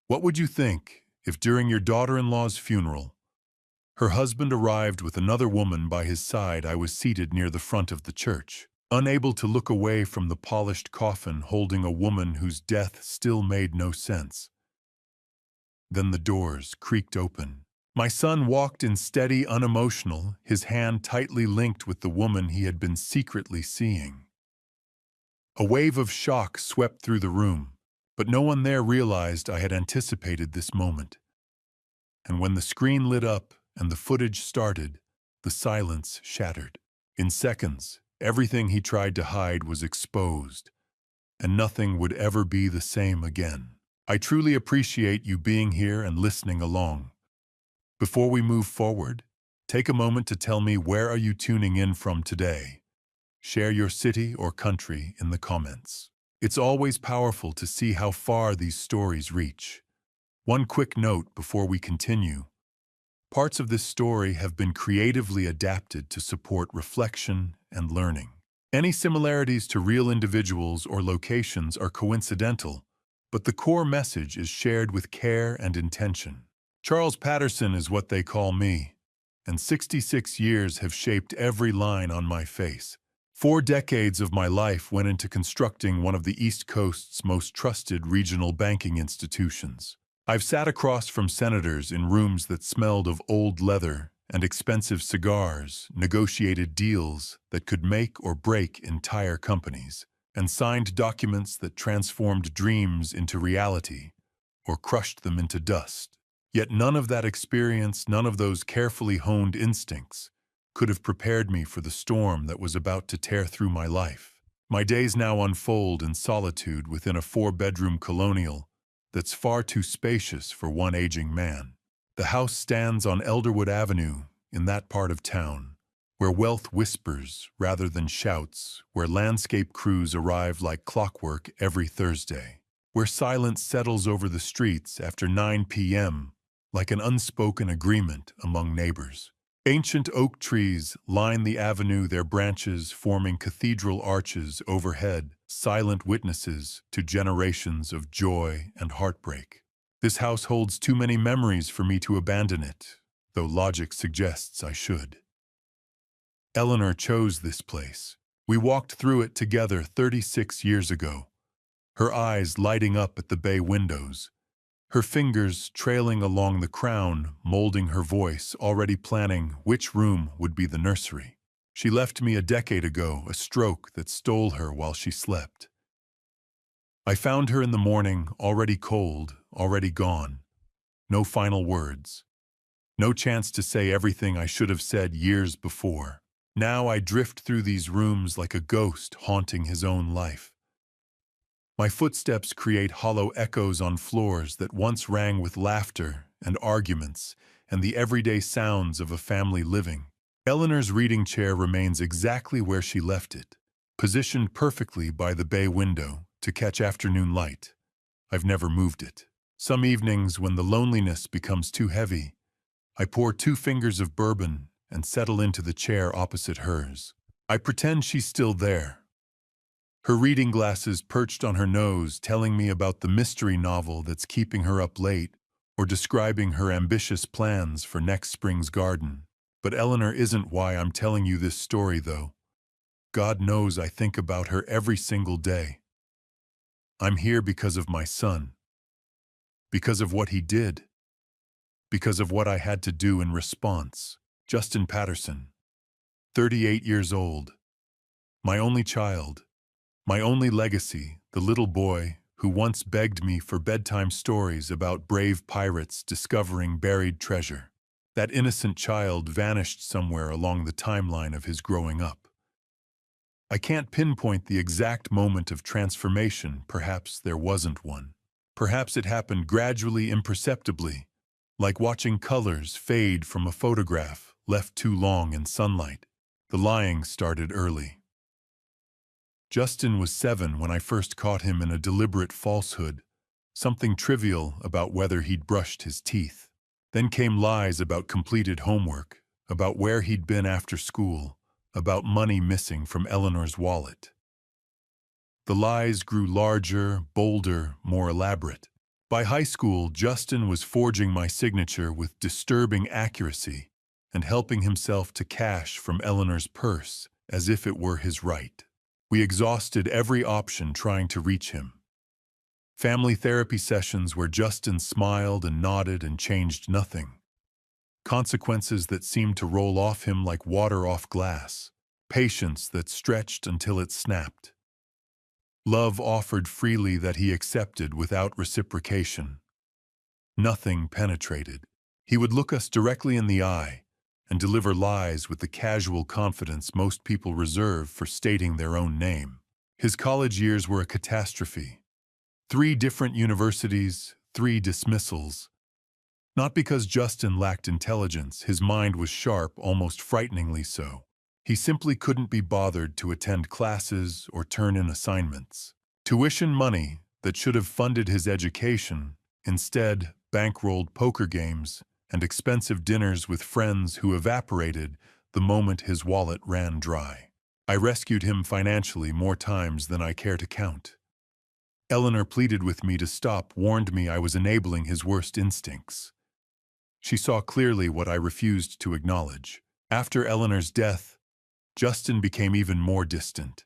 What would you think if during your daughter-in-law's funeral, her husband arrived with another woman by his side? I was seated near the front of the church, unable to look away from the polished coffin holding a woman whose death still made no sense. Then the doors creaked open. My son walked in steady, unemotional, his hand tightly linked with the woman he had been secretly seeing. A wave of shock swept through the room, but no one there realized I had anticipated this moment. And when the screen lit up and the footage started, the silence shattered. In seconds, everything he tried to hide was exposed, and nothing would ever be the same again. I truly appreciate you being here and listening along. Before we move forward, take a moment to tell me, where are you tuning in from today? Share your city or country in the comments. It's always powerful to see how far these stories reach. One quick note before we continue. Parts of this story have been creatively adapted to support reflection and learning. Any similarities to real individuals or locations are coincidental, but the core message is shared with care and intention. Charles Patterson is what they call me, and 66 years have shaped every line on my face. 4 decades of my life went into constructing one of the East Coast's most trusted regional banking institutions. I've sat across from senators in rooms that smelled of old leather and expensive cigars, negotiated deals that could make or break entire companies, and signed documents that transformed dreams into reality or crushed them into dust. Yet none of that experience, none of those carefully honed instincts, could have prepared me for the storm that was about to tear through my life. My days now unfold in solitude within a 4-bedroom colonial that's far too spacious for one aging man. The house stands on Elderwood Avenue in that part of town, where wealth whispers rather than shouts, where landscape crews arrive like clockwork every Thursday, where silence settles over the streets after 9 p.m., like an unspoken agreement among neighbors. Ancient oak trees line the avenue, their branches forming cathedral arches overhead, silent witnesses to generations of joy and heartbreak. This house holds too many memories for me to abandon it, though logic suggests I should. Eleanor chose this place. We walked through it together 36 years ago, her eyes lighting up at the bay windows, her fingers trailing along the crown, molding her voice, already planning which room would be the nursery. She left me a decade ago, a stroke that stole her while she slept. I found her in the morning, already cold, already gone. No final words. No chance to say everything I should have said years before. Now I drift through these rooms like a ghost haunting his own life. My footsteps create hollow echoes on floors that once rang with laughter and arguments and the everyday sounds of a family living. Eleanor's reading chair remains exactly where she left it, positioned perfectly by the bay window to catch afternoon light. I've never moved it. Some evenings, when the loneliness becomes too heavy, I pour 2 fingers of bourbon and settle into the chair opposite hers. I pretend she's still there, her reading glasses perched on her nose, telling me about the mystery novel that's keeping her up late, or describing her ambitious plans for next spring's garden. But Eleanor isn't why I'm telling you this story, though. God knows I think about her every single day. I'm here because of my son, because of what he did, because of what I had to do in response. Justin Patterson, 38 years old, my only child, my only legacy, the little boy who once begged me for bedtime stories about brave pirates discovering buried treasure. That innocent child vanished somewhere along the timeline of his growing up. I can't pinpoint the exact moment of transformation. Perhaps there wasn't one. Perhaps it happened gradually, imperceptibly, like watching colors fade from a photograph left too long in sunlight. The lying started early. Justin was 7 when I first caught him in a deliberate falsehood, something trivial about whether he'd brushed his teeth. Then came lies about completed homework, about where he'd been after school, about money missing from Eleanor's wallet. The lies grew larger, bolder, more elaborate. By high school, Justin was forging my signature with disturbing accuracy and helping himself to cash from Eleanor's purse as if it were his right. We exhausted every option trying to reach him. Family therapy sessions where Justin smiled and nodded and changed nothing. Consequences that seemed to roll off him like water off glass. Patience that stretched until it snapped. Love offered freely that he accepted without reciprocation. Nothing penetrated. He would look us directly in the eye and deliver lies with the casual confidence most people reserve for stating their own name. His college years were a catastrophe. 3 different universities, 3 dismissals. Not because Justin lacked intelligence, his mind was sharp, almost frighteningly so. He simply couldn't be bothered to attend classes or turn in assignments. Tuition money that should have funded his education instead bankrolled poker games and expensive dinners with friends who evaporated the moment his wallet ran dry. I rescued him financially more times than I care to count. Eleanor pleaded with me to stop, warned me I was enabling his worst instincts. She saw clearly what I refused to acknowledge. After Eleanor's death, Justin became even more distant.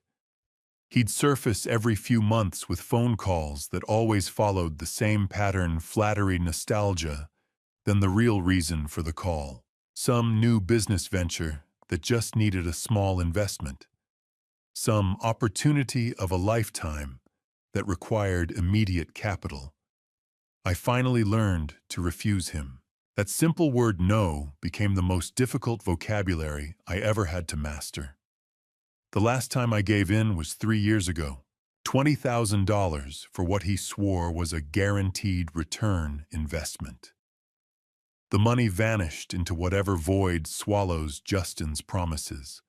He'd surface every few months with phone calls that always followed the same pattern: flattery, nostalgia, then the real reason for the call. Some new business venture that just needed a small investment. Some opportunity of a lifetime that required immediate capital. I finally learned to refuse him. That simple word no became the most difficult vocabulary I ever had to master. The last time I gave in was 3 years ago. $20,000 for what he swore was a guaranteed return investment. The money vanished into whatever void swallows Justin's promises.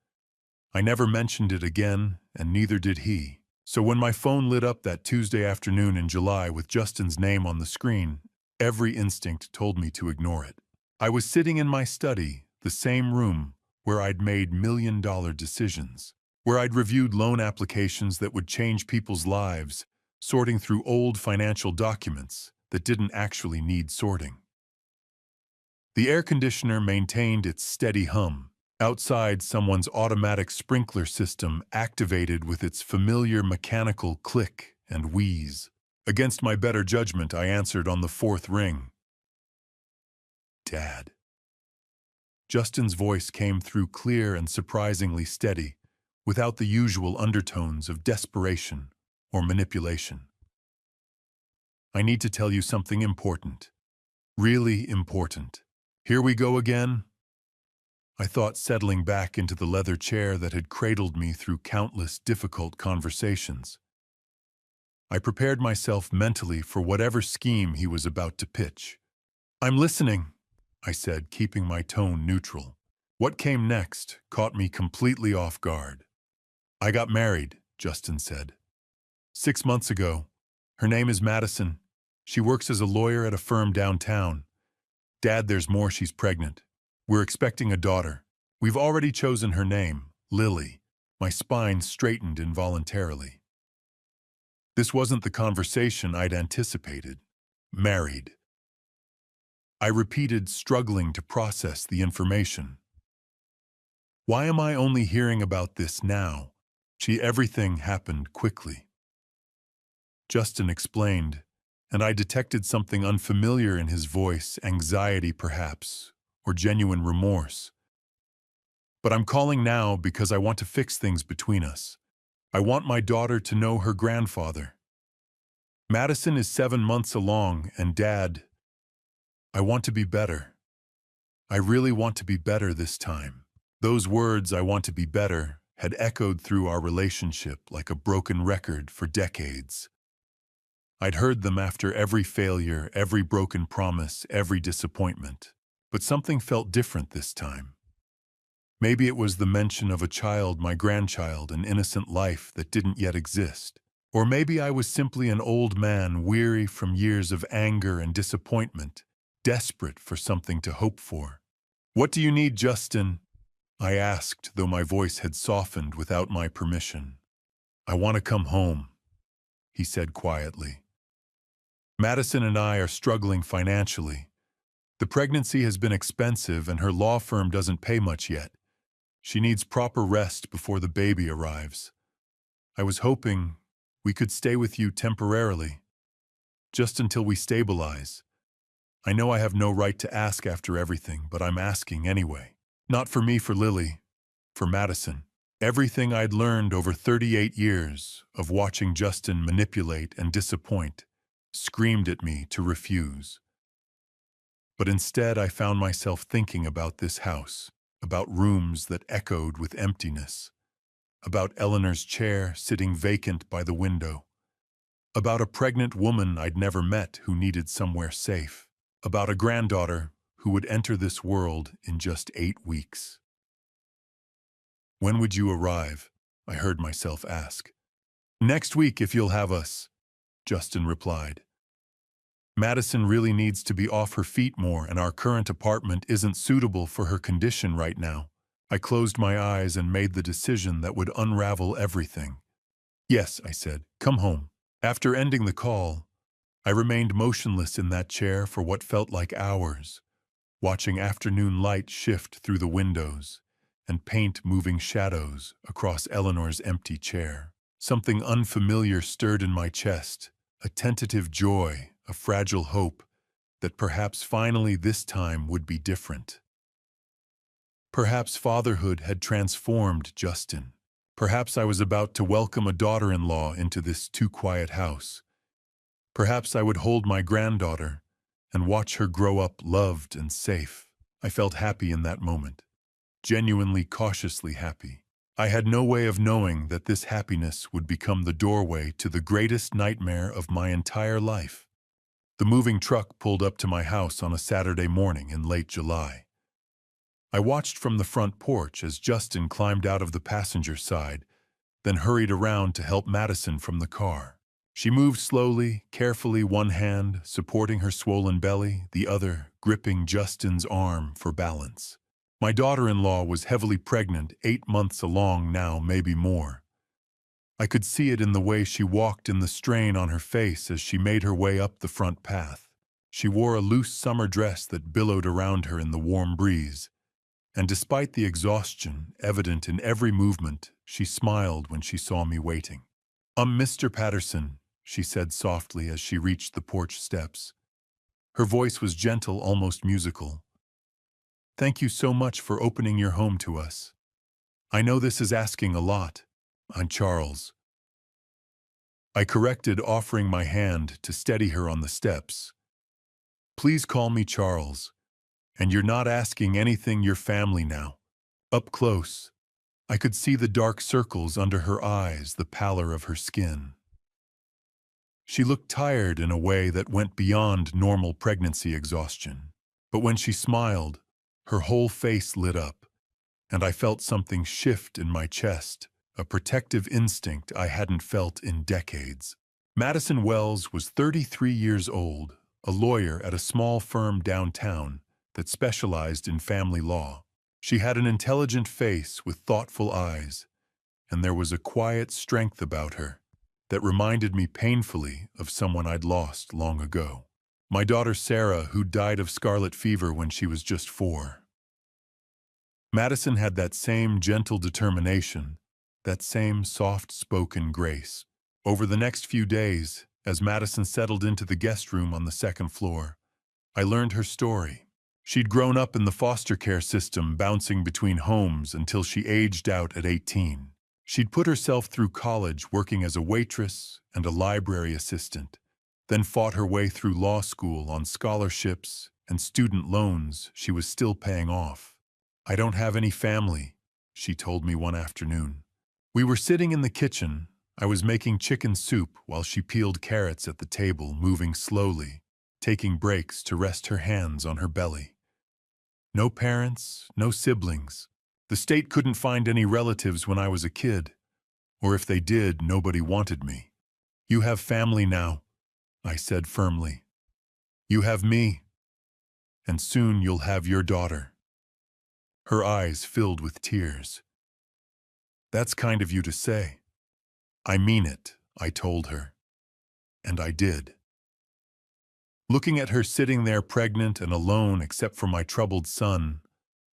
I never mentioned it again, and neither did he. So when my phone lit up that Tuesday afternoon in July with Justin's name on the screen, every instinct told me to ignore it. I was sitting in my study, the same room where I'd made million-dollar decisions, where I'd reviewed loan applications that would change people's lives, sorting through old financial documents that didn't actually need sorting. The air conditioner maintained its steady hum. Outside, someone's automatic sprinkler system activated with its familiar mechanical click and wheeze. Against my better judgment, I answered on the 4th ring. Dad. Justin's voice came through clear and surprisingly steady, without the usual undertones of desperation or manipulation. I need to tell you something important. Really important. Here we go again? I thought, settling back into the leather chair that had cradled me through countless difficult conversations. I prepared myself mentally for whatever scheme he was about to pitch. I'm listening, I said, keeping my tone neutral. What came next caught me completely off guard. I got married, Justin said. 6 months ago. Her name is Madison. She works as a lawyer at a firm downtown. Dad, there's more. She's pregnant. We're expecting a daughter. We've already chosen her name, Lily. My spine straightened involuntarily. This wasn't the conversation I'd anticipated. Married. I repeated, struggling to process the information. Why am I only hearing about this now? Everything happened quickly. Justin explained, and I detected something unfamiliar in his voice, anxiety perhaps, or genuine remorse. But I'm calling now because I want to fix things between us. I want my daughter to know her grandfather. Madison is 7 months along, and Dad, I want to be better. I really want to be better this time. Those words, I want to be better, had echoed through our relationship like a broken record for decades. I'd heard them after every failure, every broken promise, every disappointment. But something felt different this time. Maybe it was the mention of a child, my grandchild, an innocent life that didn't yet exist. Or maybe I was simply an old man, weary from years of anger and disappointment, desperate for something to hope for. What do you need, Justin? I asked, though my voice had softened without my permission. I want to come home, he said quietly. Madison and I are struggling financially. The pregnancy has been expensive and her law firm doesn't pay much yet. She needs proper rest before the baby arrives. I was hoping we could stay with you temporarily, just until we stabilize. I know I have no right to ask after everything, but I'm asking anyway. Not for me, for Lily, for Madison. Everything I'd learned over 38 years of watching Justin manipulate and disappoint screamed at me to refuse. But instead, I found myself thinking about this house, about rooms that echoed with emptiness, about Eleanor's chair sitting vacant by the window, about a pregnant woman I'd never met who needed somewhere safe, about a granddaughter who would enter this world in just 8 weeks. "When would you arrive?" I heard myself ask. "Next week, if you'll have us," Justin replied. "Madison really needs to be off her feet more, and our current apartment isn't suitable for her condition right now." I closed my eyes and made the decision that would unravel everything. "Yes," I said, "come home." After ending the call, I remained motionless in that chair for what felt like hours, watching afternoon light shift through the windows and paint moving shadows across Eleanor's empty chair. Something unfamiliar stirred in my chest, a tentative joy, a fragile hope that perhaps finally this time would be different. Perhaps fatherhood had transformed Justin. Perhaps I was about to welcome a daughter-in-law into this too-quiet house. Perhaps I would hold my granddaughter and watch her grow up loved and safe. I felt happy in that moment, genuinely cautiously happy. I had no way of knowing that this happiness would become the doorway to the greatest nightmare of my entire life. The moving truck pulled up to my house on a Saturday morning in late July. I watched from the front porch as Justin climbed out of the passenger side, then hurried around to help Madison from the car. She moved slowly, carefully, one hand supporting her swollen belly, the other gripping Justin's arm for balance. My daughter-in-law was heavily pregnant, 8 months along now, maybe more. I could see it in the way she walked, in the strain on her face as she made her way up the front path. She wore a loose summer dress that billowed around her in the warm breeze, and despite the exhaustion evident in every movement, she smiled when she saw me waiting. Mr. Patterson," she said softly as she reached the porch steps. Her voice was gentle, almost musical. "Thank you so much for opening your home to us. I know this is asking a lot. I'm Charles." I corrected, offering my hand to steady her on the steps. "Please call me Charles. And you're not asking anything, your family now." Up close, I could see the dark circles under her eyes, the pallor of her skin. She looked tired in a way that went beyond normal pregnancy exhaustion. But when she smiled, her whole face lit up, and I felt something shift in my chest, a protective instinct I hadn't felt in decades. Madison Wells was 33 years old, a lawyer at a small firm downtown that specialized in family law. She had an intelligent face with thoughtful eyes, and there was a quiet strength about her that reminded me painfully of someone I'd lost long ago. My daughter Sarah, who died of scarlet fever when she was just 4. Madison had that same gentle determination, that same soft-spoken grace. Over the next few days, as Madison settled into the guest room on the second floor, I learned her story. She'd grown up in the foster care system, bouncing between homes until she aged out at 18. She'd put herself through college working as a waitress and a library assistant, then fought her way through law school on scholarships and student loans she was still paying off. "I don't have any family," she told me one afternoon. We were sitting in the kitchen. I was making chicken soup while she peeled carrots at the table, moving slowly, taking breaks to rest her hands on her belly. "No parents, no siblings. The state couldn't find any relatives when I was a kid, or if they did, nobody wanted me. You have family now," I said firmly. "You have me, and soon you'll have your daughter." Her eyes filled with tears. "That's kind of you to say." "I mean it," I told her. And I did. Looking at her sitting there pregnant and alone except for my troubled son,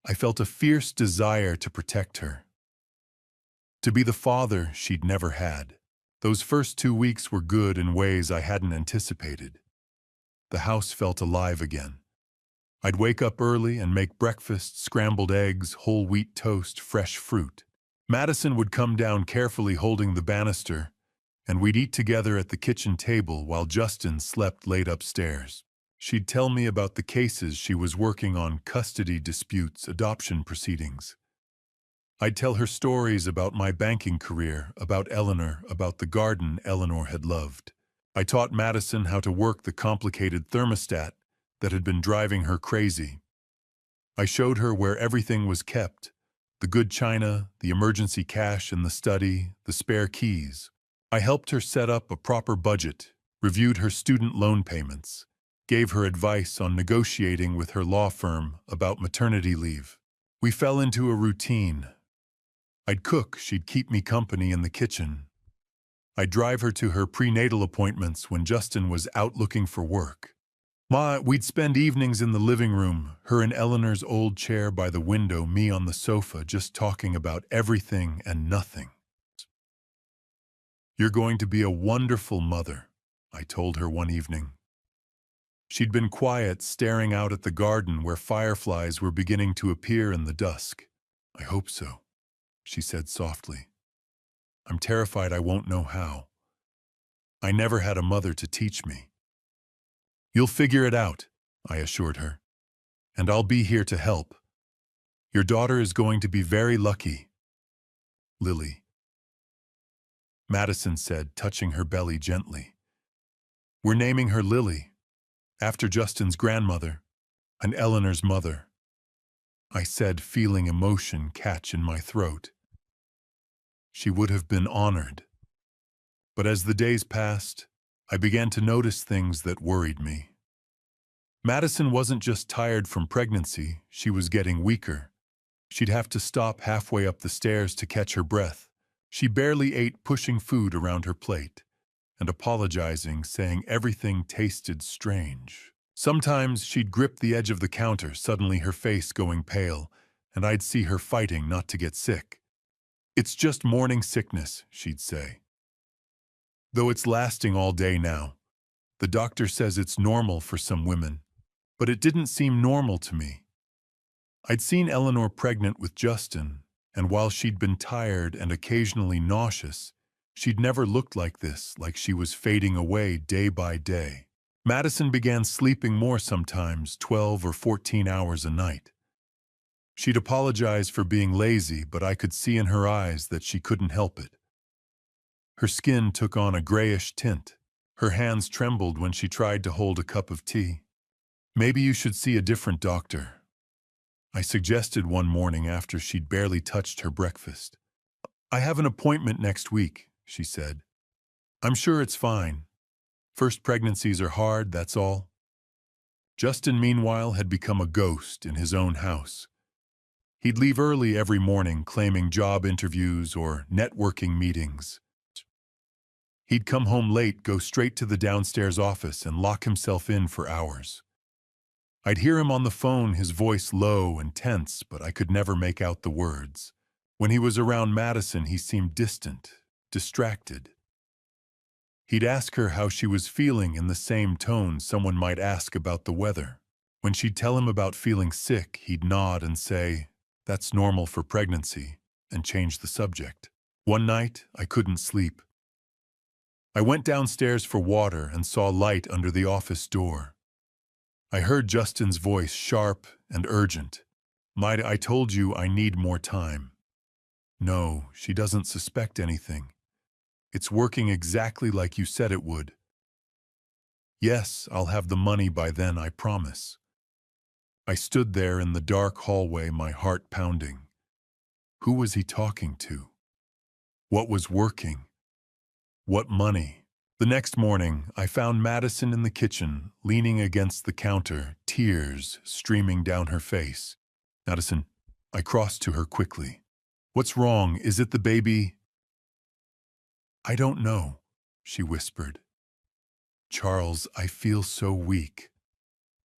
I felt a fierce desire to protect her. To be the father she'd never had. Those first 2 weeks were good in ways I hadn't anticipated. The house felt alive again. I'd wake up early and make breakfast, scrambled eggs, whole wheat toast, fresh fruit. Madison would come down carefully holding the banister, and we'd eat together at the kitchen table while Justin slept late upstairs. She'd tell me about the cases she was working on, custody disputes, adoption proceedings. I'd tell her stories about my banking career, about Eleanor, about the garden Eleanor had loved. I taught Madison how to work the complicated thermostat that had been driving her crazy. I showed her where everything was kept, the good china, the emergency cash in the study, the spare keys. I helped her set up a proper budget, reviewed her student loan payments, gave her advice on negotiating with her law firm about maternity leave. We fell into a routine. I'd cook, she'd keep me company in the kitchen. I'd drive her to her prenatal appointments when Justin was out looking for work. We'd spend evenings in the living room, her in Eleanor's old chair by the window, me on the sofa, just talking about everything and nothing. "You're going to be a wonderful mother," I told her one evening. She'd been quiet, staring out at the garden where fireflies were beginning to appear in the dusk. "I hope so," she said softly. "I'm terrified I won't know how. I never had a mother to teach me." "You'll figure it out," I assured her. "And I'll be here to help. Your daughter is going to be very lucky." "Lily," Madison said, touching her belly gently. "We're naming her Lily, after Justin's grandmother and Eleanor's mother," I said, feeling emotion catch in my throat. She would have been honored. But as the days passed, I began to notice things that worried me. Madison wasn't just tired from pregnancy, she was getting weaker. She'd have to stop halfway up the stairs to catch her breath. She barely ate, pushing food around her plate and apologizing, saying everything tasted strange. Sometimes she'd grip the edge of the counter, suddenly her face going pale, and I'd see her fighting not to get sick. "It's just morning sickness," she'd say. "Though it's lasting all day now. The doctor says it's normal for some women, but it didn't seem normal to me." I'd seen Eleanor pregnant with Justin, and while she'd been tired and occasionally nauseous, she'd never looked like this, like she was fading away day by day. Madison began sleeping more sometimes, 12 or 14 hours a night. She'd apologize for being lazy, but I could see in her eyes that she couldn't help it. Her skin took on a grayish tint. Her hands trembled when she tried to hold a cup of tea. "Maybe you should see a different doctor," I suggested one morning after she'd barely touched her breakfast. "I have an appointment next week," she said. "I'm sure it's fine. First pregnancies are hard, that's all." Justin, meanwhile, had become a ghost in his own house. He'd leave early every morning, claiming job interviews or networking meetings. He'd come home late, go straight to the downstairs office, and lock himself in for hours. I'd hear him on the phone, his voice low and tense, but I could never make out the words. When he was around Madison, he seemed distant, distracted. He'd ask her how she was feeling in the same tone someone might ask about the weather. When she'd tell him about feeling sick, he'd nod and say, "That's normal for pregnancy," and change the subject. One night, I couldn't sleep. I went downstairs for water and saw light under the office door. I heard Justin's voice, sharp and urgent. "I told you I need more time." "No, she doesn't suspect anything. It's working exactly like you said it would." "Yes, I'll have the money by then, I promise." I stood there in the dark hallway, my heart pounding. Who was he talking to? What was working? What money? The next morning, I found Madison in the kitchen, leaning against the counter, tears streaming down her face. "Madison," I crossed to her quickly. "What's wrong? Is it the baby?" "I don't know," she whispered. Charles, I feel so weak.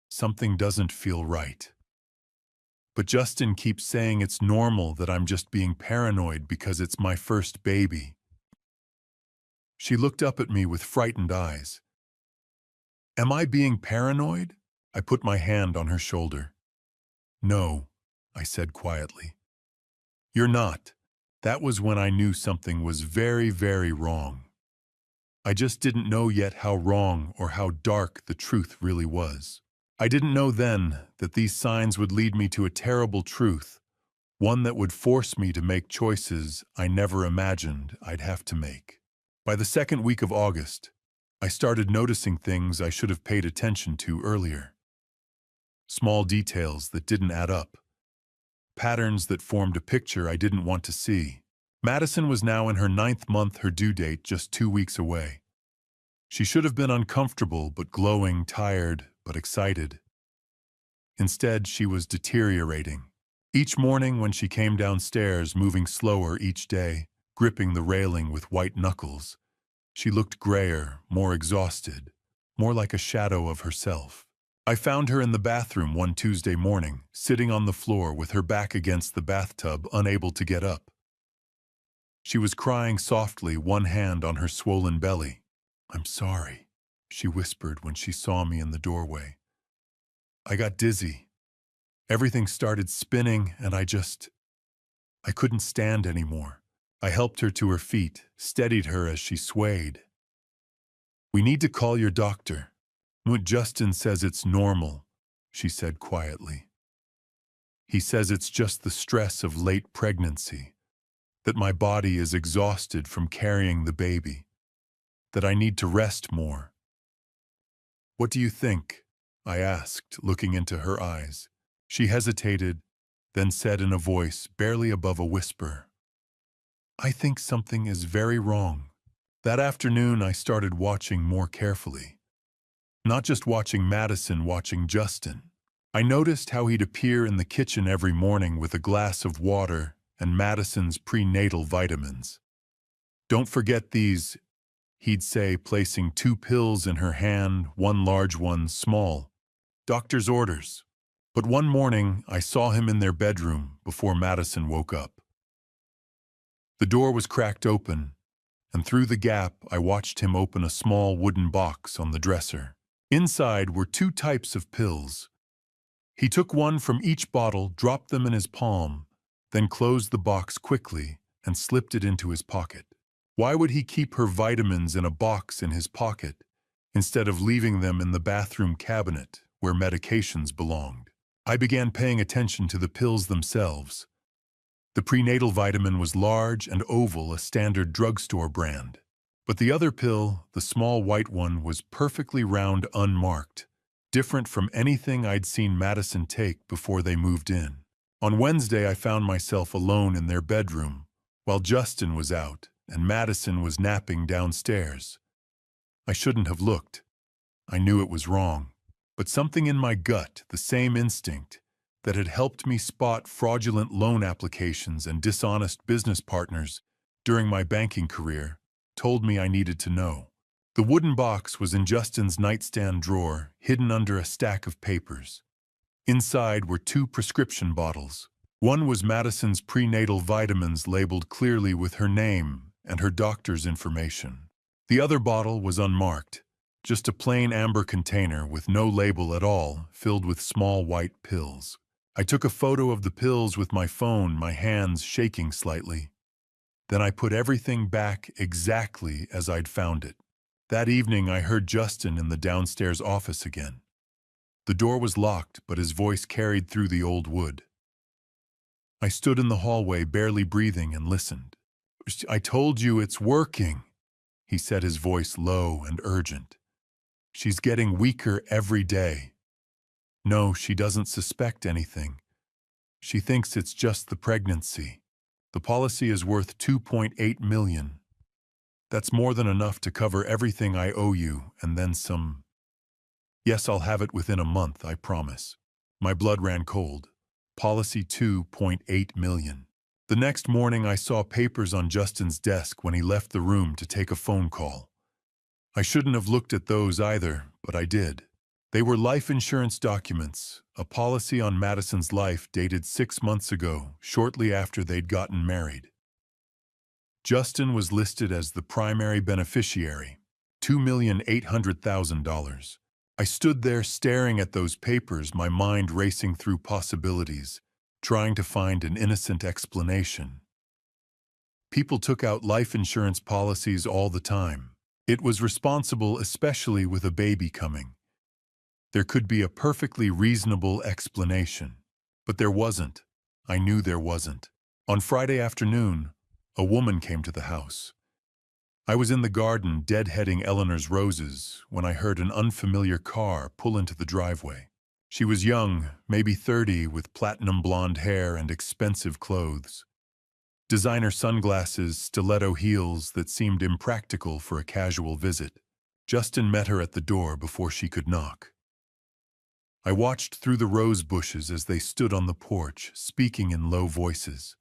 Something doesn't feel right. But Justin keeps saying it's normal, that I'm just being paranoid because it's my first baby. She looked up at me with frightened eyes. Am I being paranoid? I put my hand on her shoulder. No, I said quietly. You're not. That was when I knew something was very, very wrong. I just didn't know yet how wrong or how dark the truth really was. I didn't know then that these signs would lead me to a terrible truth, one that would force me to make choices I never imagined I'd have to make. By the second week of August, I started noticing things I should have paid attention to earlier. Small details that didn't add up. Patterns that formed a picture I didn't want to see. Madison was now in her 9th month, her due date just 2 weeks away. She should have been uncomfortable but glowing, tired but excited. Instead, she was deteriorating. Each morning when she came downstairs, moving slower each day, gripping the railing with white knuckles, she looked grayer, more exhausted, more like a shadow of herself. I found her in the bathroom one Tuesday morning, sitting on the floor with her back against the bathtub, unable to get up. She was crying softly, one hand on her swollen belly. I'm sorry, she whispered when she saw me in the doorway. I got dizzy. Everything started spinning and I couldn't stand anymore. I helped her to her feet, steadied her as she swayed. We need to call your doctor. Justin says it's normal, she said quietly. He says it's just the stress of late pregnancy, that my body is exhausted from carrying the baby, that I need to rest more. What do you think? I asked, looking into her eyes. She hesitated, then said in a voice barely above a whisper, I think something is very wrong. That afternoon I started watching more carefully. Not just watching Madison, watching Justin. I noticed how he'd appear in the kitchen every morning with a glass of water and Madison's prenatal vitamins. Don't forget these, he'd say, placing 2 pills in her hand, one large, one small. Doctor's orders. But one morning, I saw him in their bedroom before Madison woke up. The door was cracked open, and through the gap, I watched him open a small wooden box on the dresser. Inside were 2 types of pills. He took one from each bottle, dropped them in his palm, then closed the box quickly and slipped it into his pocket. Why would he keep her vitamins in a box in his pocket instead of leaving them in the bathroom cabinet where medications belonged? I began paying attention to the pills themselves. The prenatal vitamin was large and oval, a standard drugstore brand. But the other pill, the small white one, was perfectly round, unmarked, different from anything I'd seen Madison take before they moved in. On Wednesday, I found myself alone in their bedroom, while Justin was out and Madison was napping downstairs. I shouldn't have looked. I knew it was wrong. But something in my gut, the same instinct that had helped me spot fraudulent loan applications and dishonest business partners during my banking career, told me I needed to know. The wooden box was in Justin's nightstand drawer, hidden under a stack of papers. Inside were 2 prescription bottles. One was Madison's prenatal vitamins, labeled clearly with her name and her doctor's information. The other bottle was unmarked, just a plain amber container with no label at all, filled with small white pills. I took a photo of the pills with my phone, my hands shaking slightly. Then I put everything back exactly as I'd found it. That evening, I heard Justin in the downstairs office again. The door was locked, but his voice carried through the old wood. I stood in the hallway, barely breathing, and listened. I told you it's working, he said, his voice low and urgent. She's getting weaker every day. No, she doesn't suspect anything. She thinks it's just the pregnancy. The policy is worth $2.8 million. That's more than enough to cover everything I owe you, and then some. Yes, I'll have it within a month, I promise. My blood ran cold. Policy $2.8 million. The next morning I saw papers on Justin's desk when he left the room to take a phone call. I shouldn't have looked at those either, but I did. They were life insurance documents, a policy on Madison's life dated 6 months ago, shortly after they'd gotten married. Justin was listed as the primary beneficiary, $2,800,000. I stood there staring at those papers, my mind racing through possibilities, trying to find an innocent explanation. People took out life insurance policies all the time. It was responsible, especially with a baby coming. There could be a perfectly reasonable explanation. But there wasn't. I knew there wasn't. On Friday afternoon, a woman came to the house. I was in the garden deadheading Eleanor's roses when I heard an unfamiliar car pull into the driveway. She was young, maybe 30, with platinum blonde hair and expensive clothes. Designer sunglasses, stiletto heels that seemed impractical for a casual visit. Justin met her at the door before she could knock. I watched through the rose bushes as they stood on the porch, speaking in low voices.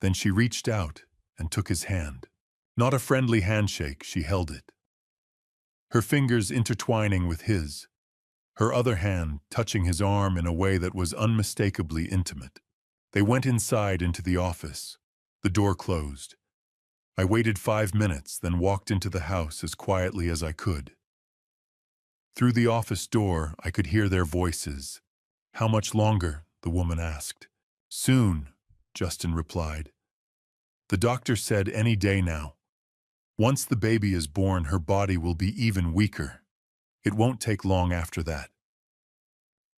Then she reached out and took his hand. Not a friendly handshake, she held it. Her fingers intertwining with his, her other hand touching his arm in a way that was unmistakably intimate. They went inside into the office. The door closed. I waited 5 minutes, then walked into the house as quietly as I could. Through the office door, I could hear their voices. "How much longer?" the woman asked. "Soon," Justin replied. "The doctor said any day now. Once the baby is born, her body will be even weaker. It won't take long after that.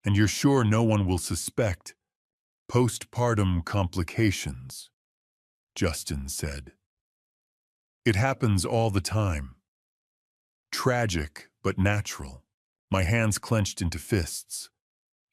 And you're sure no one will suspect postpartum complications?" Justin said. "It happens all the time. Tragic, but natural." My hands clenched into fists.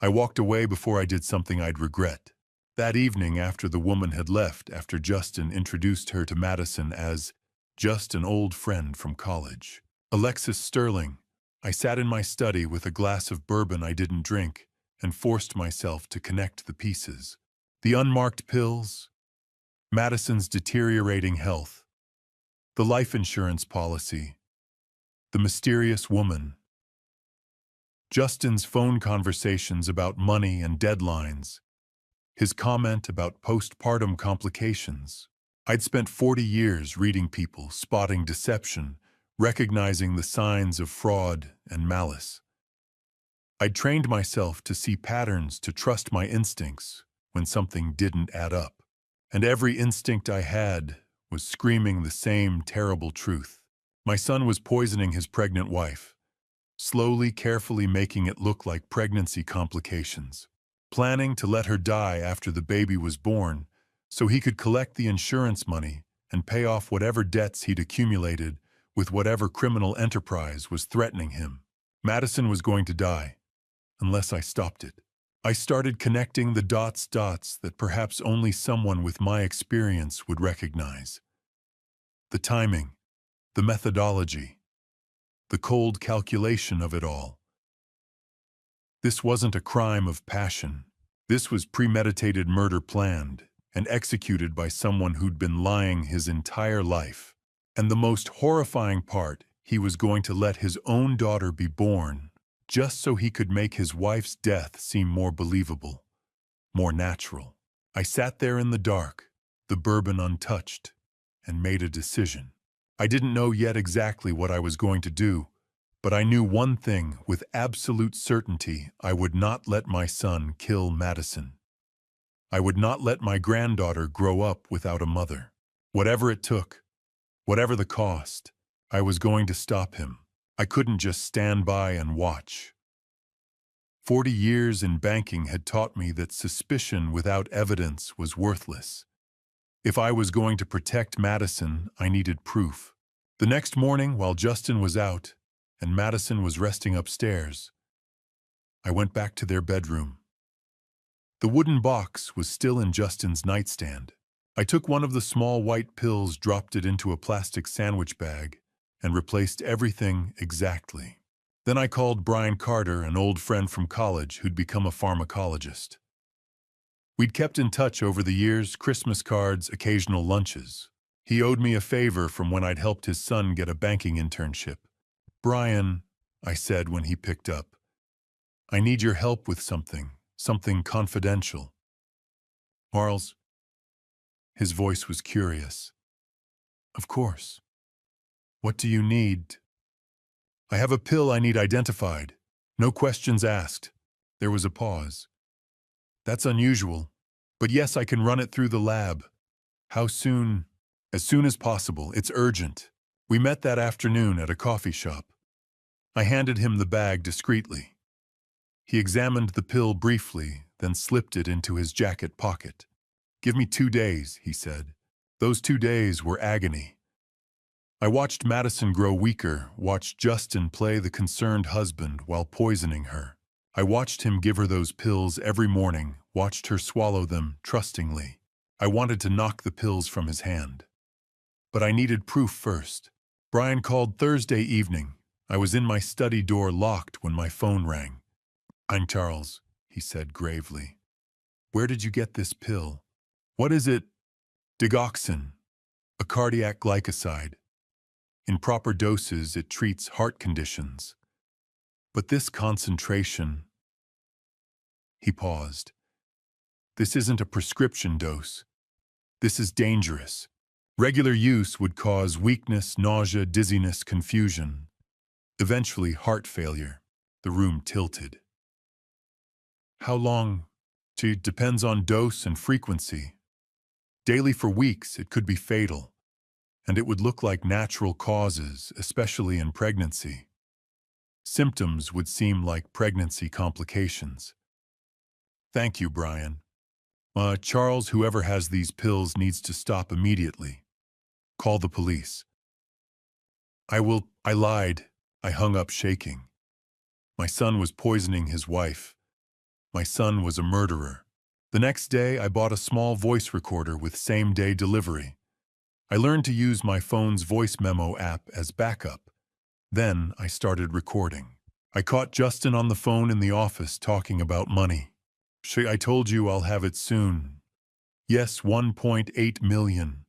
I walked away before I did something I'd regret. That evening, after the woman had left, after Justin introduced her to Madison as just an old friend from college, Alexis Sterling, I sat in my study with a glass of bourbon I didn't drink and forced myself to connect the pieces. The unmarked pills, Madison's deteriorating health, the life insurance policy, the mysterious woman, Justin's phone conversations about money and deadlines, his comment about postpartum complications. I'd spent 40 years reading people, spotting deception, recognizing the signs of fraud and malice. I'd trained myself to see patterns, to trust my instincts when something didn't add up. And every instinct I had was screaming the same terrible truth. My son was poisoning his pregnant wife, slowly, carefully making it look like pregnancy complications, planning to let her die after the baby was born so he could collect the insurance money and pay off whatever debts he'd accumulated with whatever criminal enterprise was threatening him. Madison was going to die, unless I stopped it. I started connecting the dots that perhaps only someone with my experience would recognize. The timing, the methodology, the cold calculation of it all. This wasn't a crime of passion. This was premeditated murder, planned and executed by someone who'd been lying his entire life. And the most horrifying part, he was going to let his own daughter be born just so he could make his wife's death seem more believable, more natural. I sat there in the dark, the bourbon untouched, and made a decision. I didn't know yet exactly what I was going to do, but I knew one thing with absolute certainty: I would not let my son kill Madison. I would not let my granddaughter grow up without a mother. Whatever it took, whatever the cost, I was going to stop him. I couldn't just stand by and watch. 40 years in banking had taught me that suspicion without evidence was worthless. If I was going to protect Madison, I needed proof. The next morning, while Justin was out and Madison was resting upstairs, I went back to their bedroom. The wooden box was still in Justin's nightstand. I took one of the small white pills, dropped it into a plastic sandwich bag, and replaced everything exactly. Then I called Brian Carter, an old friend from college who'd become a pharmacologist. We'd kept in touch over the years, Christmas cards, occasional lunches. He owed me a favor from when I'd helped his son get a banking internship. Brian, I said when he picked up, I need your help with something confidential. Charles, his voice was curious. Of course. What do you need? I have a pill I need identified. No questions asked. There was a pause. That's unusual. But yes, I can run it through the lab. How soon? As soon as possible. It's urgent. We met that afternoon at a coffee shop. I handed him the bag discreetly. He examined the pill briefly, then slipped it into his jacket pocket. Give me 2 days, he said. Those 2 days were agony. I watched Madison grow weaker, watched Justin play the concerned husband while poisoning her. I watched him give her those pills every morning, watched her swallow them trustingly. I wanted to knock the pills from his hand. But I needed proof first. Brian called Thursday evening. I was in my study door locked when my phone rang. I'm Charles, he said gravely. Where did you get this pill? What is it? Digoxin, a cardiac glycoside. In proper doses, it treats heart conditions. But this concentration... He paused. This isn't a prescription dose. This is dangerous. Regular use would cause weakness, nausea, dizziness, confusion. Eventually, heart failure. The room tilted. How long? It depends on dose and frequency. Daily for weeks, it could be fatal. And it would look like natural causes, especially in pregnancy. Symptoms would seem like pregnancy complications. Thank you, Brian. Charles, whoever has these pills needs to stop immediately. Call the police. I lied. I hung up shaking. My son was poisoning his wife. My son was a murderer. The next day, I bought a small voice recorder with same-day delivery. I learned to use my phone's voice memo app as backup. Then I started recording. I caught Justin on the phone in the office talking about money. I told you I'll have it soon. Yes, 1.8 million.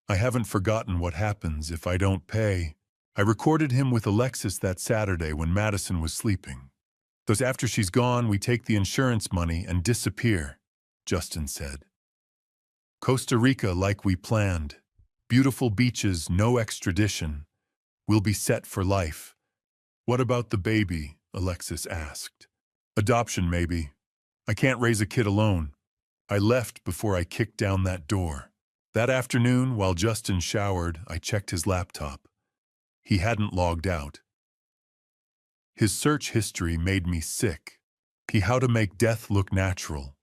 I haven't forgotten what happens if I don't pay. I recorded him with Alexis that Saturday when Madison was sleeping. Thus after she's gone, we take the insurance money and disappear, Justin said. Costa Rica like we planned. Beautiful beaches, no extradition. We'll be set for life. What about the baby? Alexis asked. Adoption, maybe. I can't raise a kid alone. I left before I kicked down that door. That afternoon, while Justin showered, I checked his laptop. He hadn't logged out. His search history made me sick. How to make death look natural.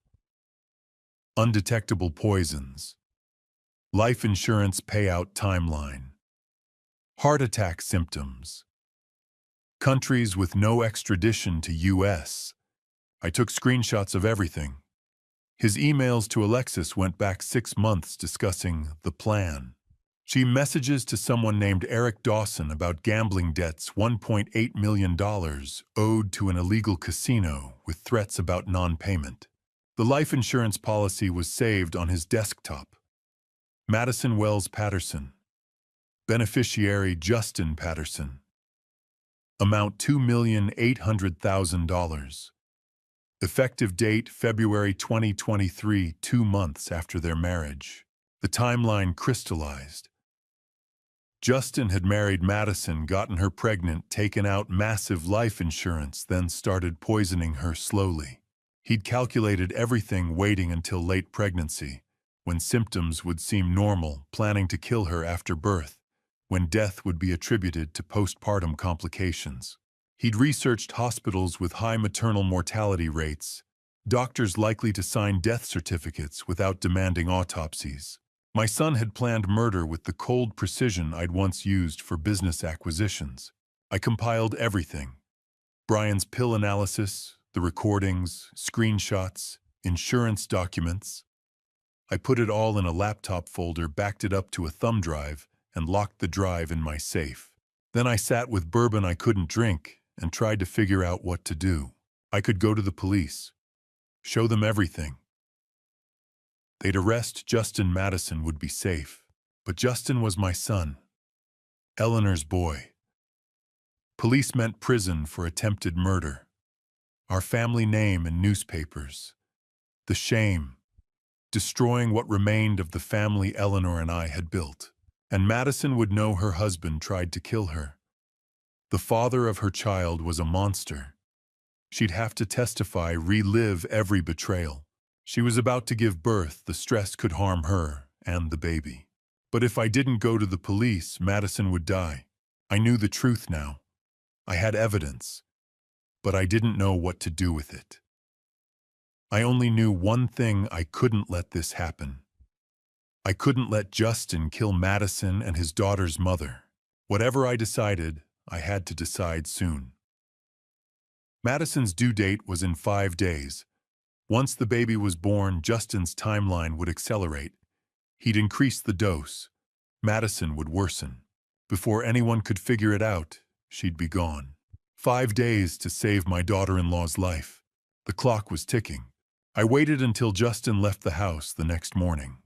Undetectable poisons. Life insurance payout timeline. Heart attack symptoms. Countries with no extradition to U.S. I took screenshots of everything. His emails to Alexis went back 6 months discussing the plan. She messages to someone named Eric Dawson about gambling debts $1.8 million owed to an illegal casino with threats about non-payment. The life insurance policy was saved on his desktop. Madison Wells Patterson. Beneficiary Justin Patterson. Amount $2,800,000. Effective date February 2023, 2 months after their marriage. The timeline crystallized. Justin had married Madison, gotten her pregnant, taken out massive life insurance, then started poisoning her slowly. He'd calculated everything, waiting until late pregnancy, when symptoms would seem normal, planning to kill her after birth, when death would be attributed to postpartum complications. He'd researched hospitals with high maternal mortality rates, doctors likely to sign death certificates without demanding autopsies. My son had planned murder with the cold precision I'd once used for business acquisitions. I compiled everything. Brian's pill analysis, the recordings, screenshots, insurance documents. I put it all in a laptop folder, backed it up to a thumb drive, and locked the drive in my safe. Then I sat with bourbon I couldn't drink and tried to figure out what to do. I could go to the police, show them everything. They'd arrest Justin. Madison would be safe. But Justin was my son, Eleanor's boy. Police meant prison for attempted murder. Our family name in newspapers. The shame. Destroying what remained of the family Eleanor and I had built. And Madison would know her husband tried to kill her. The father of her child was a monster. She'd have to testify, relive every betrayal. She was about to give birth, the stress could harm her and the baby. But if I didn't go to the police, Madison would die. I knew the truth now. I had evidence, but I didn't know what to do with it. I only knew one thing: I couldn't let this happen. I couldn't let Justin kill Madison and his daughter's mother. Whatever I decided, I had to decide soon. Madison's due date was in 5 days. Once the baby was born, Justin's timeline would accelerate. He'd increase the dose. Madison would worsen. Before anyone could figure it out, she'd be gone. 5 days to save my daughter-in-law's life. The clock was ticking. I waited until Justin left the house the next morning.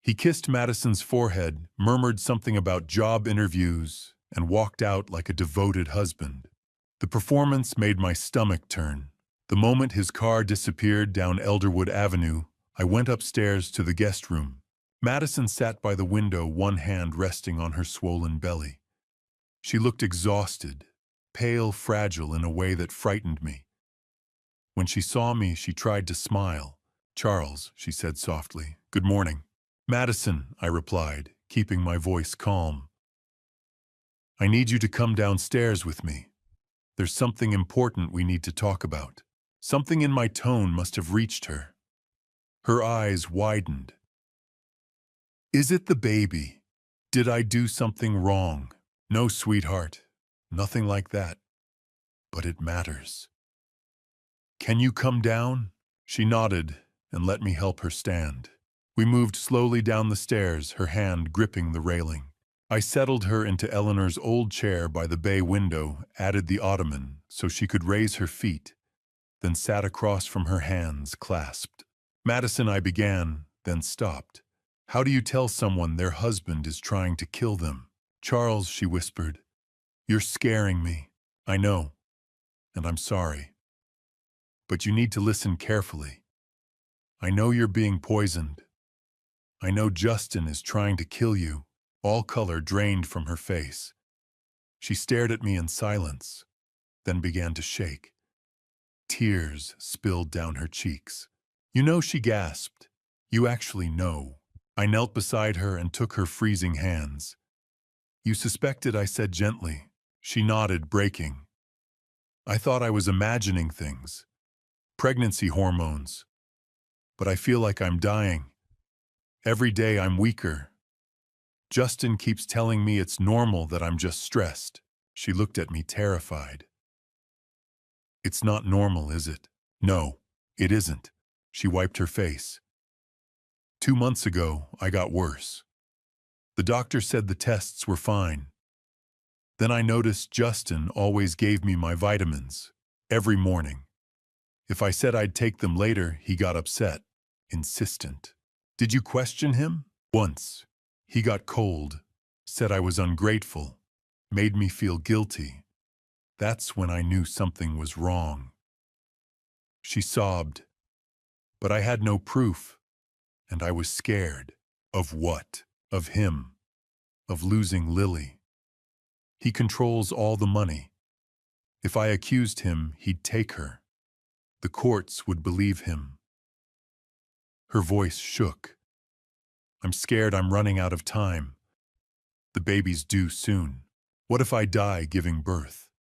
He kissed Madison's forehead, murmured something about job interviews, and walked out like a devoted husband. The performance made my stomach turn. The moment his car disappeared down Elderwood Avenue, I went upstairs to the guest room. Madison sat by the window, one hand resting on her swollen belly. She looked exhausted, pale, fragile in a way that frightened me. When she saw me, she tried to smile. "Charles," she said softly, "good morning." "Madison," I replied, keeping my voice calm. "I need you to come downstairs with me. There's something important we need to talk about." Something in my tone must have reached her. Her eyes widened. "Is it the baby? Did I do something wrong?" "No, sweetheart. Nothing like that. But it matters. Can you come down?" She nodded and let me help her stand. We moved slowly down the stairs, her hand gripping the railing. I settled her into Eleanor's old chair by the bay window, added the ottoman so she could raise her feet, then sat across from her, hands clasped. "Madison," I began, then stopped. "How do you tell someone their husband is trying to kill them?" "Charles," she whispered, "you're scaring me. I know, and I'm sorry. But you need to listen carefully. I know you're being poisoned. I know Justin is trying to kill you." All color drained from her face. She stared at me in silence, then began to shake. Tears spilled down her cheeks. "You know," she gasped. "You actually know." I knelt beside her and took her freezing hands. "You suspected," I said gently. She nodded, breaking. "I thought I was imagining things. Pregnancy hormones. But I feel like I'm dying. Every day I'm weaker. Justin keeps telling me it's normal, that I'm just stressed." She looked at me terrified. "It's not normal, is it?" "No, it isn't." She wiped her face. 2 months ago, I got worse. The doctor said the tests were fine. Then I noticed Justin always gave me my vitamins, every morning. If I said I'd take them later, he got upset, insistent. "Did you question him?" "Once. He got cold, said I was ungrateful, made me feel guilty. That's when I knew something was wrong." She sobbed. But I had no proof, and I was scared. Of what? Of him. Of losing Lily. He controls all the money. If I accused him, he'd take her. The courts would believe him. Her voice shook. "I'm scared I'm running out of time. The baby's due soon. What if I die giving birth?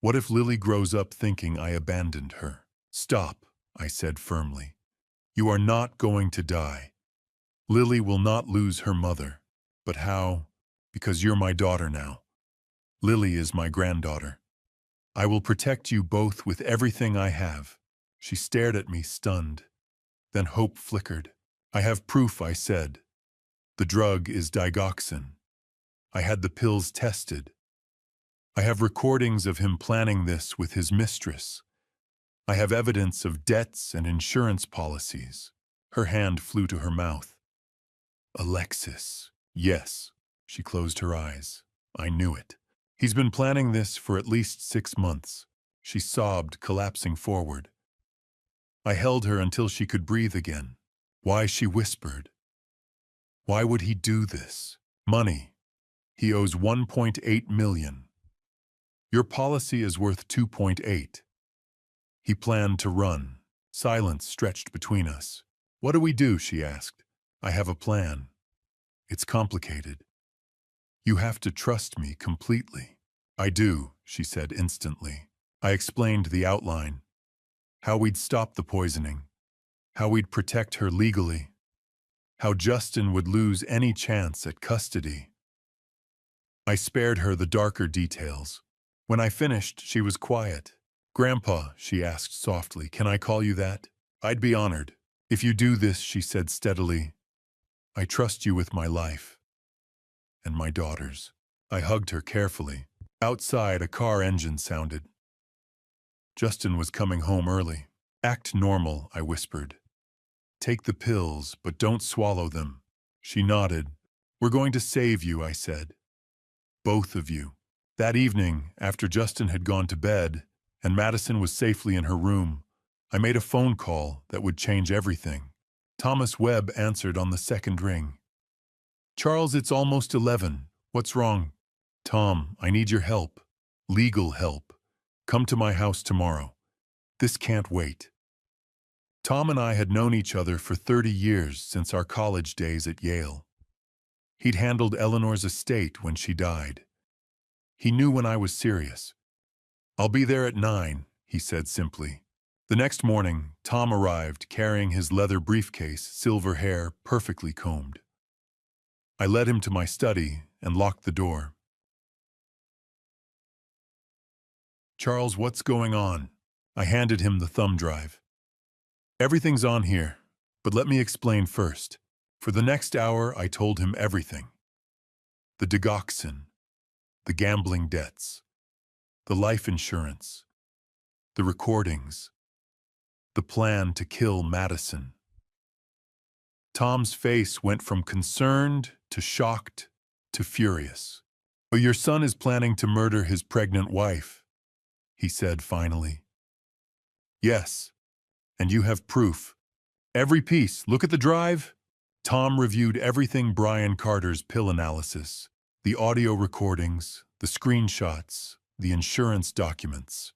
What if Lily grows up thinking I abandoned her?" "Stop," I said firmly. "You are not going to die. Lily will not lose her mother. But how? Because you're my daughter now. Lily is my granddaughter. I will protect you both with everything I have." She stared at me, stunned. Then hope flickered. "I have proof," I said. "The drug is digoxin. I had the pills tested. I have recordings of him planning this with his mistress. I have evidence of debts and insurance policies." Her hand flew to her mouth. "Alexis." "Yes." She closed her eyes. "I knew it. He's been planning this for at least 6 months. She sobbed, collapsing forward. I held her until she could breathe again. Why, she whispered. Why would he do this? Money. He owes 1.8 million. Your policy is worth 2.8. He planned to run. Silence stretched between us. What do we do? She asked. I have a plan. It's complicated. You have to trust me completely. I do, she said instantly. I explained the outline. How we'd stop the poisoning. How we'd protect her legally. How Justin would lose any chance at custody. I spared her the darker details. When I finished, she was quiet. Grandpa, she asked softly, can I call you that? I'd be honored. If you do this, she said steadily, I trust you with my life. And my daughters. I hugged her carefully. Outside, a car engine sounded. Justin was coming home early. Act normal, I whispered. Take the pills, but don't swallow them. She nodded. We're going to save you, I said. Both of you. That evening, after Justin had gone to bed and Madison was safely in her room, I made a phone call that would change everything. Thomas Webb answered on the second ring. Charles, it's almost 11. What's wrong? Tom, I need your help. Legal help. Come to my house tomorrow. This can't wait. Tom and I had known each other for 30 years since our college days at Yale. He'd handled Eleanor's estate when she died. He knew when I was serious. I'll be there at 9, he said simply. The next morning, Tom arrived carrying his leather briefcase, silver hair perfectly combed. I led him to my study and locked the door. Charles, what's going on? I handed him the thumb drive. Everything's on here, but let me explain first. For the next hour, I told him everything. The digoxin, the gambling debts, the life insurance, the recordings, the plan to kill Madison. Tom's face went from concerned to shocked to furious. "Oh, your son is planning to murder his pregnant wife," he said finally. "Yes, and you have proof. Every piece. Look at the drive." Tom reviewed everything: Brian Carter's pill analysis, the audio recordings, the screenshots, the insurance documents.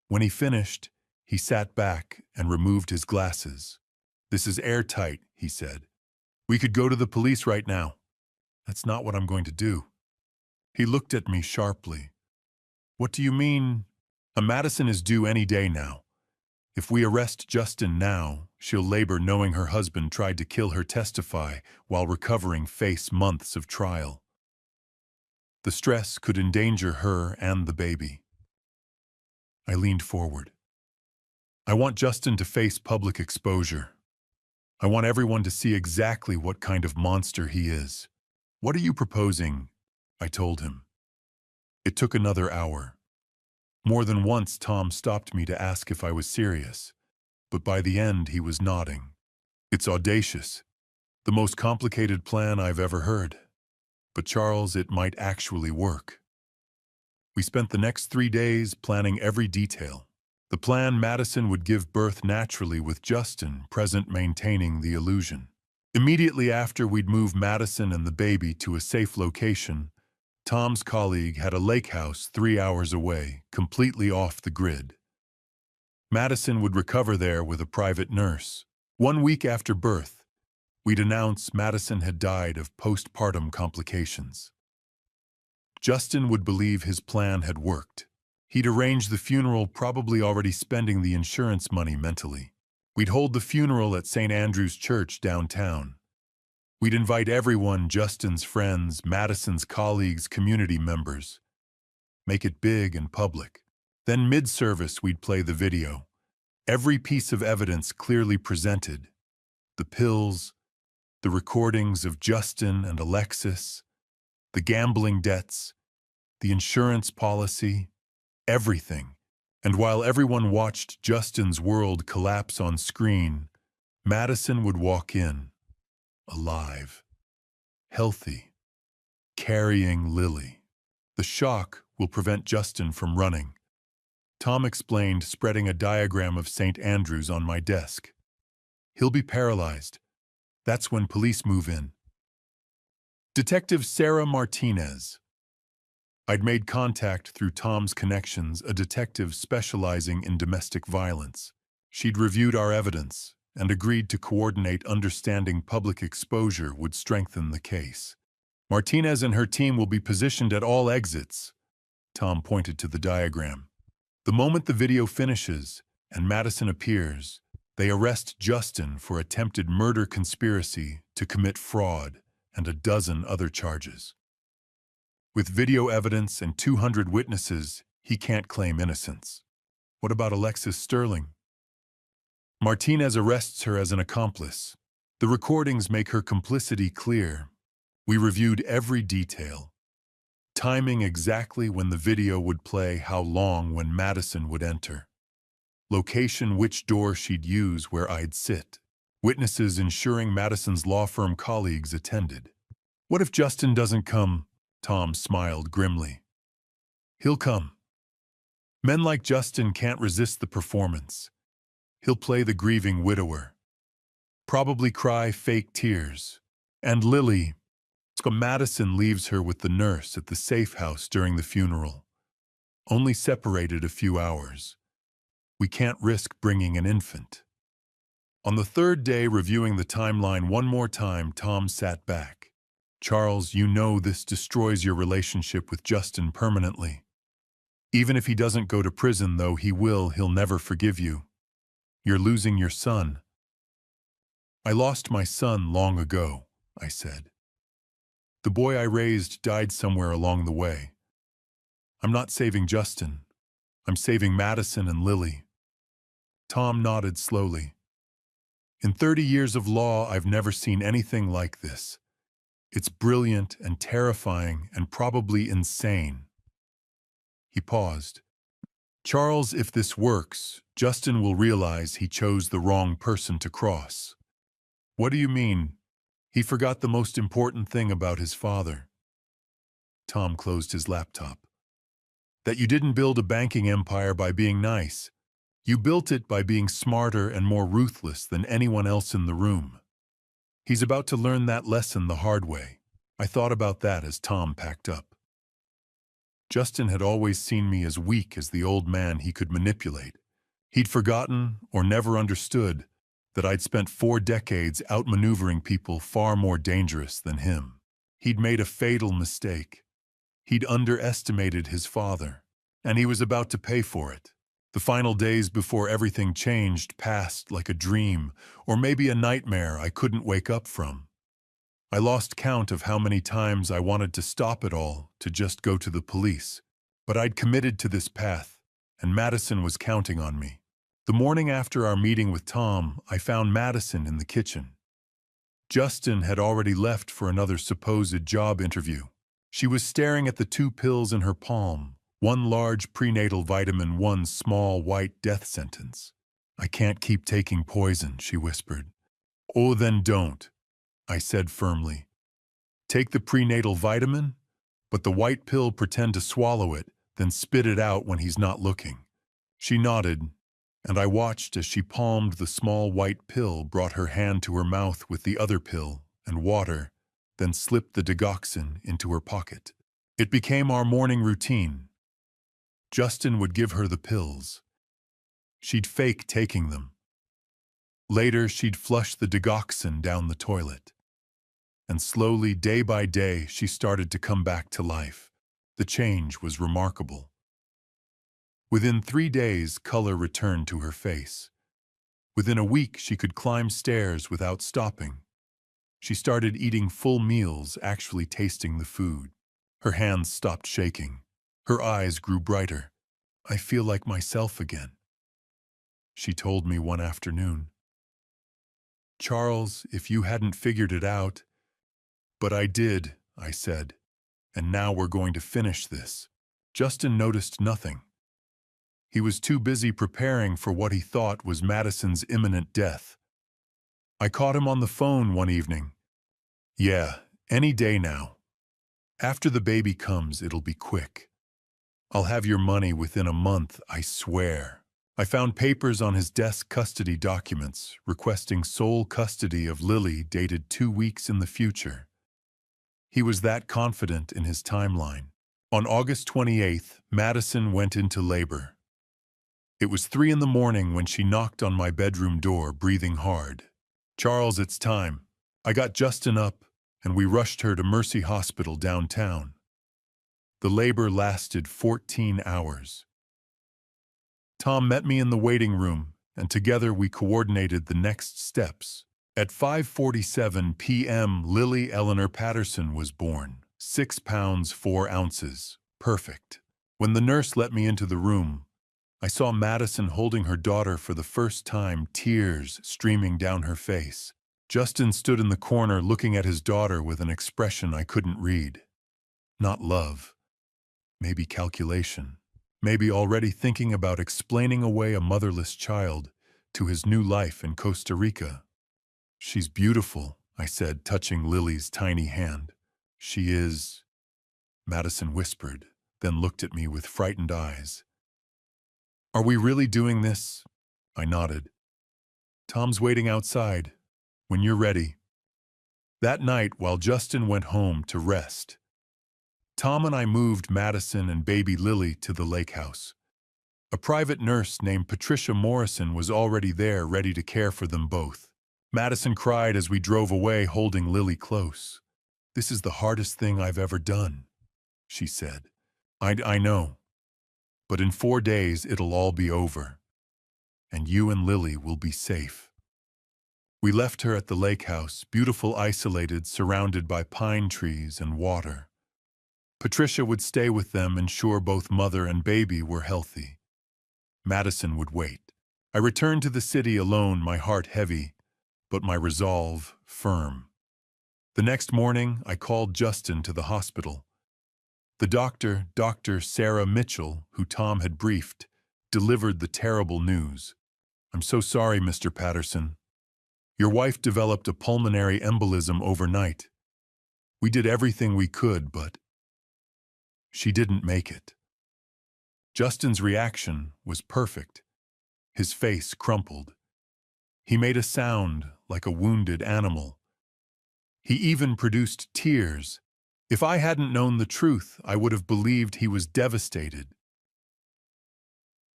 When he finished, he sat back and removed his glasses. "This is airtight," he said. "We could go to the police right now." "That's not what I'm going to do." He looked at me sharply. "What do you mean? A Madison is due any day now. If we arrest Justin now, she'll labor knowing her husband tried to kill her, testify while recovering, face months of trial. The stress could endanger her and the baby." I leaned forward. "I want Justin to face public exposure. I want everyone to see exactly what kind of monster he is." "What are you proposing?" I told him. It took another hour. More than once, Tom stopped me to ask if I was serious, but by the end he was nodding. "It's audacious. The most complicated plan I've ever heard. But Charles, it might actually work." We spent the next 3 days planning every detail. The plan: Madison would give birth naturally with Justin present, maintaining the illusion. Immediately after we'd move Madison and the baby to a safe location, Tom's colleague had a lake house 3 hours away, completely off the grid. Madison would recover there with a private nurse. 1 week after birth, we'd announce Madison had died of postpartum complications. Justin would believe his plan had worked. He'd arrange the funeral, probably already spending the insurance money mentally. We'd hold the funeral at St. Andrew's Church downtown. We'd invite everyone: Justin's friends, Madison's colleagues, community members. Make it big and public. Then mid-service, we'd play the video. Every piece of evidence clearly presented. The pills, the recordings of Justin and Alexis, the gambling debts, the insurance policy, everything. And while everyone watched Justin's world collapse on screen, Madison would walk in, alive, healthy, carrying Lily. The shock will prevent Justin from running. Tom explained, spreading a diagram of St. Andrews on my desk. He'll be paralyzed. That's when police move in. Detective Sarah Martinez. I'd made contact through Tom's connections, a detective specializing in domestic violence. She'd reviewed our evidence and agreed to coordinate. Understanding public exposure would strengthen the case. Martinez and her team will be positioned at all exits. Tom pointed to the diagram. The moment the video finishes and Madison appears, they arrest Justin for attempted murder, conspiracy to commit fraud, and a dozen other charges. With video evidence and 200 witnesses, he can't claim innocence. What about Alexis Sterling? Martinez arrests her as an accomplice. The recordings make her complicity clear. We reviewed every detail. Timing exactly when the video would play, how long when Madison would enter. Location, which door she'd use, where I'd sit. Witnesses ensuring Madison's law firm colleagues attended. What if Justin doesn't come? Tom smiled grimly. He'll come. Men like Justin can't resist the performance. He'll play the grieving widower. Probably cry fake tears. And Lily. Madison leaves her with the nurse at the safe house during the funeral. Only separated a few hours. We can't risk bringing an infant. On the third day, reviewing the timeline one more time, Tom sat back. Charles, you know this destroys your relationship with Justin permanently. Even if he doesn't go to prison, though he will, he'll never forgive you. You're losing your son. I lost my son long ago, I said. The boy I raised died somewhere along the way. I'm not saving Justin. I'm saving Madison and Lily. Tom nodded slowly. In 30 years of law, I've never seen anything like this. It's brilliant and terrifying and probably insane. He paused. Charles, if this works, Justin will realize he chose the wrong person to cross. What do you mean? He forgot the most important thing about his father. Tom closed his laptop. That you didn't build a banking empire by being nice. You built it by being smarter and more ruthless than anyone else in the room. He's about to learn that lesson the hard way. I thought about that as Tom packed up. Justin had always seen me as weak as the old man he could manipulate. He'd forgotten, or never understood, that I'd spent 4 decades outmaneuvering people far more dangerous than him. He'd made a fatal mistake. He'd underestimated his father, and he was about to pay for it. The final days before everything changed passed like a dream, or maybe a nightmare I couldn't wake up from. I lost count of how many times I wanted to stop it all, to just go to the police. But I'd committed to this path, and Madison was counting on me. The morning after our meeting with Tom, I found Madison in the kitchen. Justin had already left for another supposed job interview. She was staring at the 2 pills in her palm, one large prenatal vitamin, one small white death sentence. I can't keep taking poison, she whispered. Oh, then don't, I said firmly. Take the prenatal vitamin, but the white pill, pretend to swallow it, then spit it out when he's not looking. She nodded, and I watched as she palmed the small white pill, brought her hand to her mouth with the other pill and water, then slipped the digoxin into her pocket. It became our morning routine. Justin would give her the pills. She'd fake taking them. Later, she'd flush the digoxin down the toilet. And slowly, day by day, she started to come back to life. The change was remarkable. Within 3 days, color returned to her face. Within a week, she could climb stairs without stopping. She started eating full meals, actually tasting the food. Her hands stopped shaking. Her eyes grew brighter. I feel like myself again, she told me one afternoon. Charles, if you hadn't figured it out. But I did, I said, and now we're going to finish this. Justin noticed nothing. He was too busy preparing for what he thought was Madison's imminent death. I caught him on the phone one evening. Yeah, any day now. After the baby comes, it'll be quick. I'll have your money within a month, I swear. I found papers on his desk custody documents requesting sole custody of Lily dated 2 weeks in the future. He was that confident in his timeline. On August 28th, Madison went into labor. It was 3 in the morning when she knocked on my bedroom door, breathing hard. "Charles, it's time." I got Justin up, and we rushed her to Mercy Hospital downtown. The labor lasted 14 hours. Tom met me in the waiting room, and together we coordinated the next steps. At 5:47 p.m., Lily Eleanor Patterson was born. 6 pounds 4 ounces. Perfect. When the nurse let me into the room, I saw Madison holding her daughter for the first time, tears streaming down her face. Justin stood in the corner looking at his daughter with an expression I couldn't read. Not love. Maybe calculation. Maybe already thinking about explaining away a motherless child to his new life in Costa Rica. "She's beautiful," I said, touching Lily's tiny hand. "She is," Madison whispered, then looked at me with frightened eyes. "Are we really doing this?" I nodded. "Tom's waiting outside. When you're ready." That night, while Justin went home to rest, Tom and I moved Madison and baby Lily to the lake house. A private nurse named Patricia Morrison was already there, ready to care for them both. Madison cried as we drove away, holding Lily close. "This is the hardest thing I've ever done," she said. I know, but in 4 days it'll all be over, and you and Lily will be safe." We left her at the lake house, beautiful, isolated, surrounded by pine trees and water. Patricia would stay with them, ensure both mother and baby were healthy. Madison would wait. I returned to the city alone, my heart heavy, but my resolve firm. The next morning, I called Justin to the hospital. The doctor, Dr. Sarah Mitchell, who Tom had briefed, delivered the terrible news. "I'm so sorry, Mr. Patterson. Your wife developed a pulmonary embolism overnight. We did everything we could, but she didn't make it." Justin's reaction was perfect. His face crumpled. He made a sound like a wounded animal. He even produced tears. If I hadn't known the truth, I would have believed he was devastated.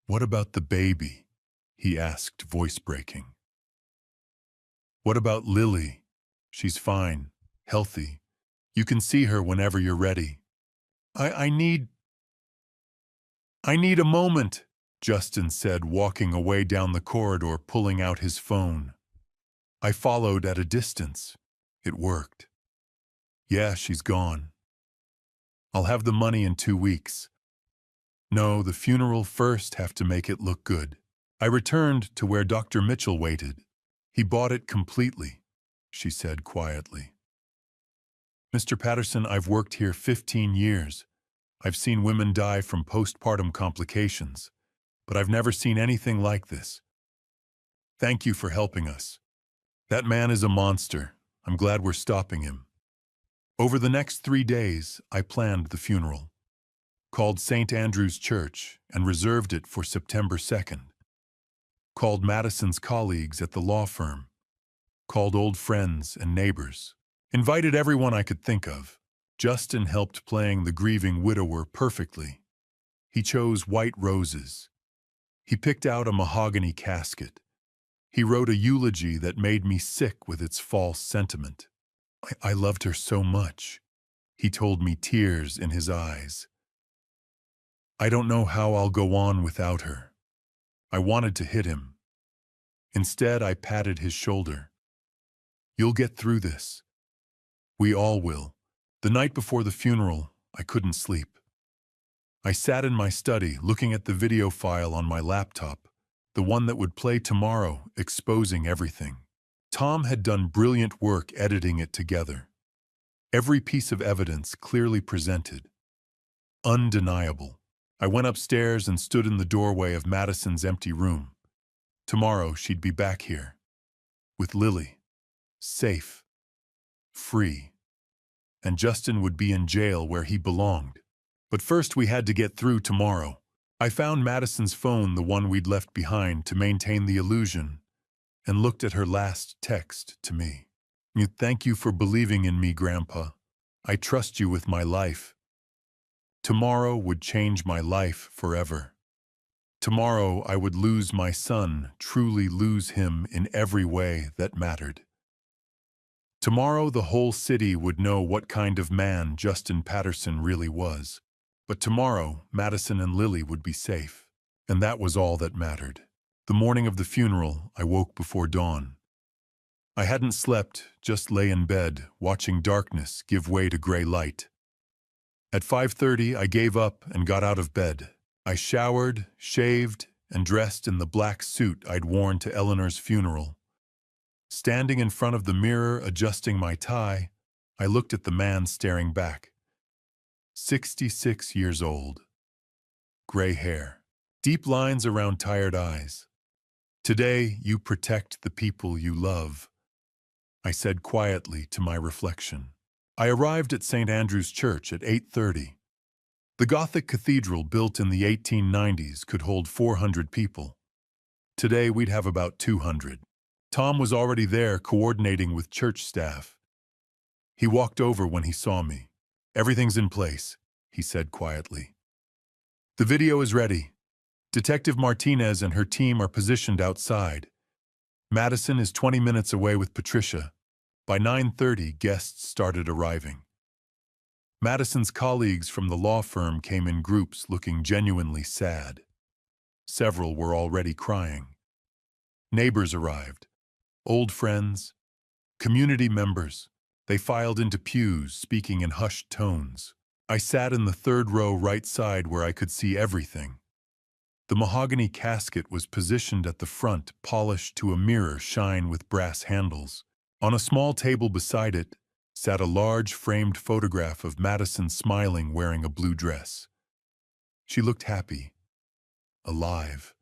"What about the baby?" he asked, voice breaking. "What about Lily? She's fine, healthy. You can see her whenever you're ready." I need a moment," Justin said, walking away down the corridor, pulling out his phone. I followed at a distance. It worked. "Yeah, she's gone. I'll have the money in 2 weeks. No, the funeral first, have to make it look good." I returned to where Dr. Mitchell waited. "He bought it completely," she said quietly. "Mr. Patterson, I've worked here 15 years. I've seen women die from postpartum complications, but I've never seen anything like this. Thank you for helping us. That man is a monster. I'm glad we're stopping him." Over the next 3 days, I planned the funeral, called St. Andrew's Church and reserved it for September 2nd. Called Madison's colleagues at the law firm. Called old friends and neighbors. Invited everyone I could think of. Justin helped playing the grieving widower perfectly. He chose white roses. He picked out a mahogany casket. He wrote a eulogy that made me sick with its false sentiment. I loved her so much," he told me, tears in his eyes. "I don't know how I'll go on without her." I wanted to hit him. Instead, I patted his shoulder. "You'll get through this. We all will." The night before the funeral, I couldn't sleep. I sat in my study, looking at the video file on my laptop, the one that would play tomorrow, exposing everything. Tom had done brilliant work editing it together. Every piece of evidence clearly presented. Undeniable. I went upstairs and stood in the doorway of Madison's empty room. Tomorrow she'd be back here. With Lily. Safe. Free. And Justin would be in jail where he belonged. But first we had to get through tomorrow. I found Madison's phone, the one we'd left behind, to maintain the illusion, and looked at her last text to me. Thank you for believing in me, Grandpa. I trust you with my life. Tomorrow would change my life forever. Tomorrow I would lose my son, truly lose him in every way that mattered. Tomorrow the whole city would know what kind of man Justin Patterson really was. But tomorrow Madison and Lily would be safe. And that was all that mattered. The morning of the funeral, I woke before dawn. I hadn't slept, just lay in bed, watching darkness give way to gray light. At 5:30, I gave up and got out of bed. I showered, shaved, and dressed in the black suit I'd worn to Eleanor's funeral. Standing in front of the mirror, adjusting my tie, I looked at the man staring back. 66 years old. Gray hair. Deep lines around tired eyes. Today, you protect the people you love, I said quietly to my reflection. I arrived at St. Andrew's Church at 8:30. The Gothic cathedral built in the 1890s could hold 400 people. Today, we'd have about 200. Tom was already there coordinating with church staff. He walked over when he saw me. Everything's in place, he said quietly. The video is ready. Detective Martinez and her team are positioned outside. Madison is 20 minutes away with Patricia. By 9:30, guests started arriving. Madison's colleagues from the law firm came in groups looking genuinely sad. Several were already crying. Neighbors arrived. Old friends, community members. They filed into pews, speaking in hushed tones. I sat in the third row right side where I could see everything. The mahogany casket was positioned at the front, polished to a mirror shine with brass handles. On a small table beside it sat a large framed photograph of Madison smiling, wearing a blue dress. She looked happy, alive,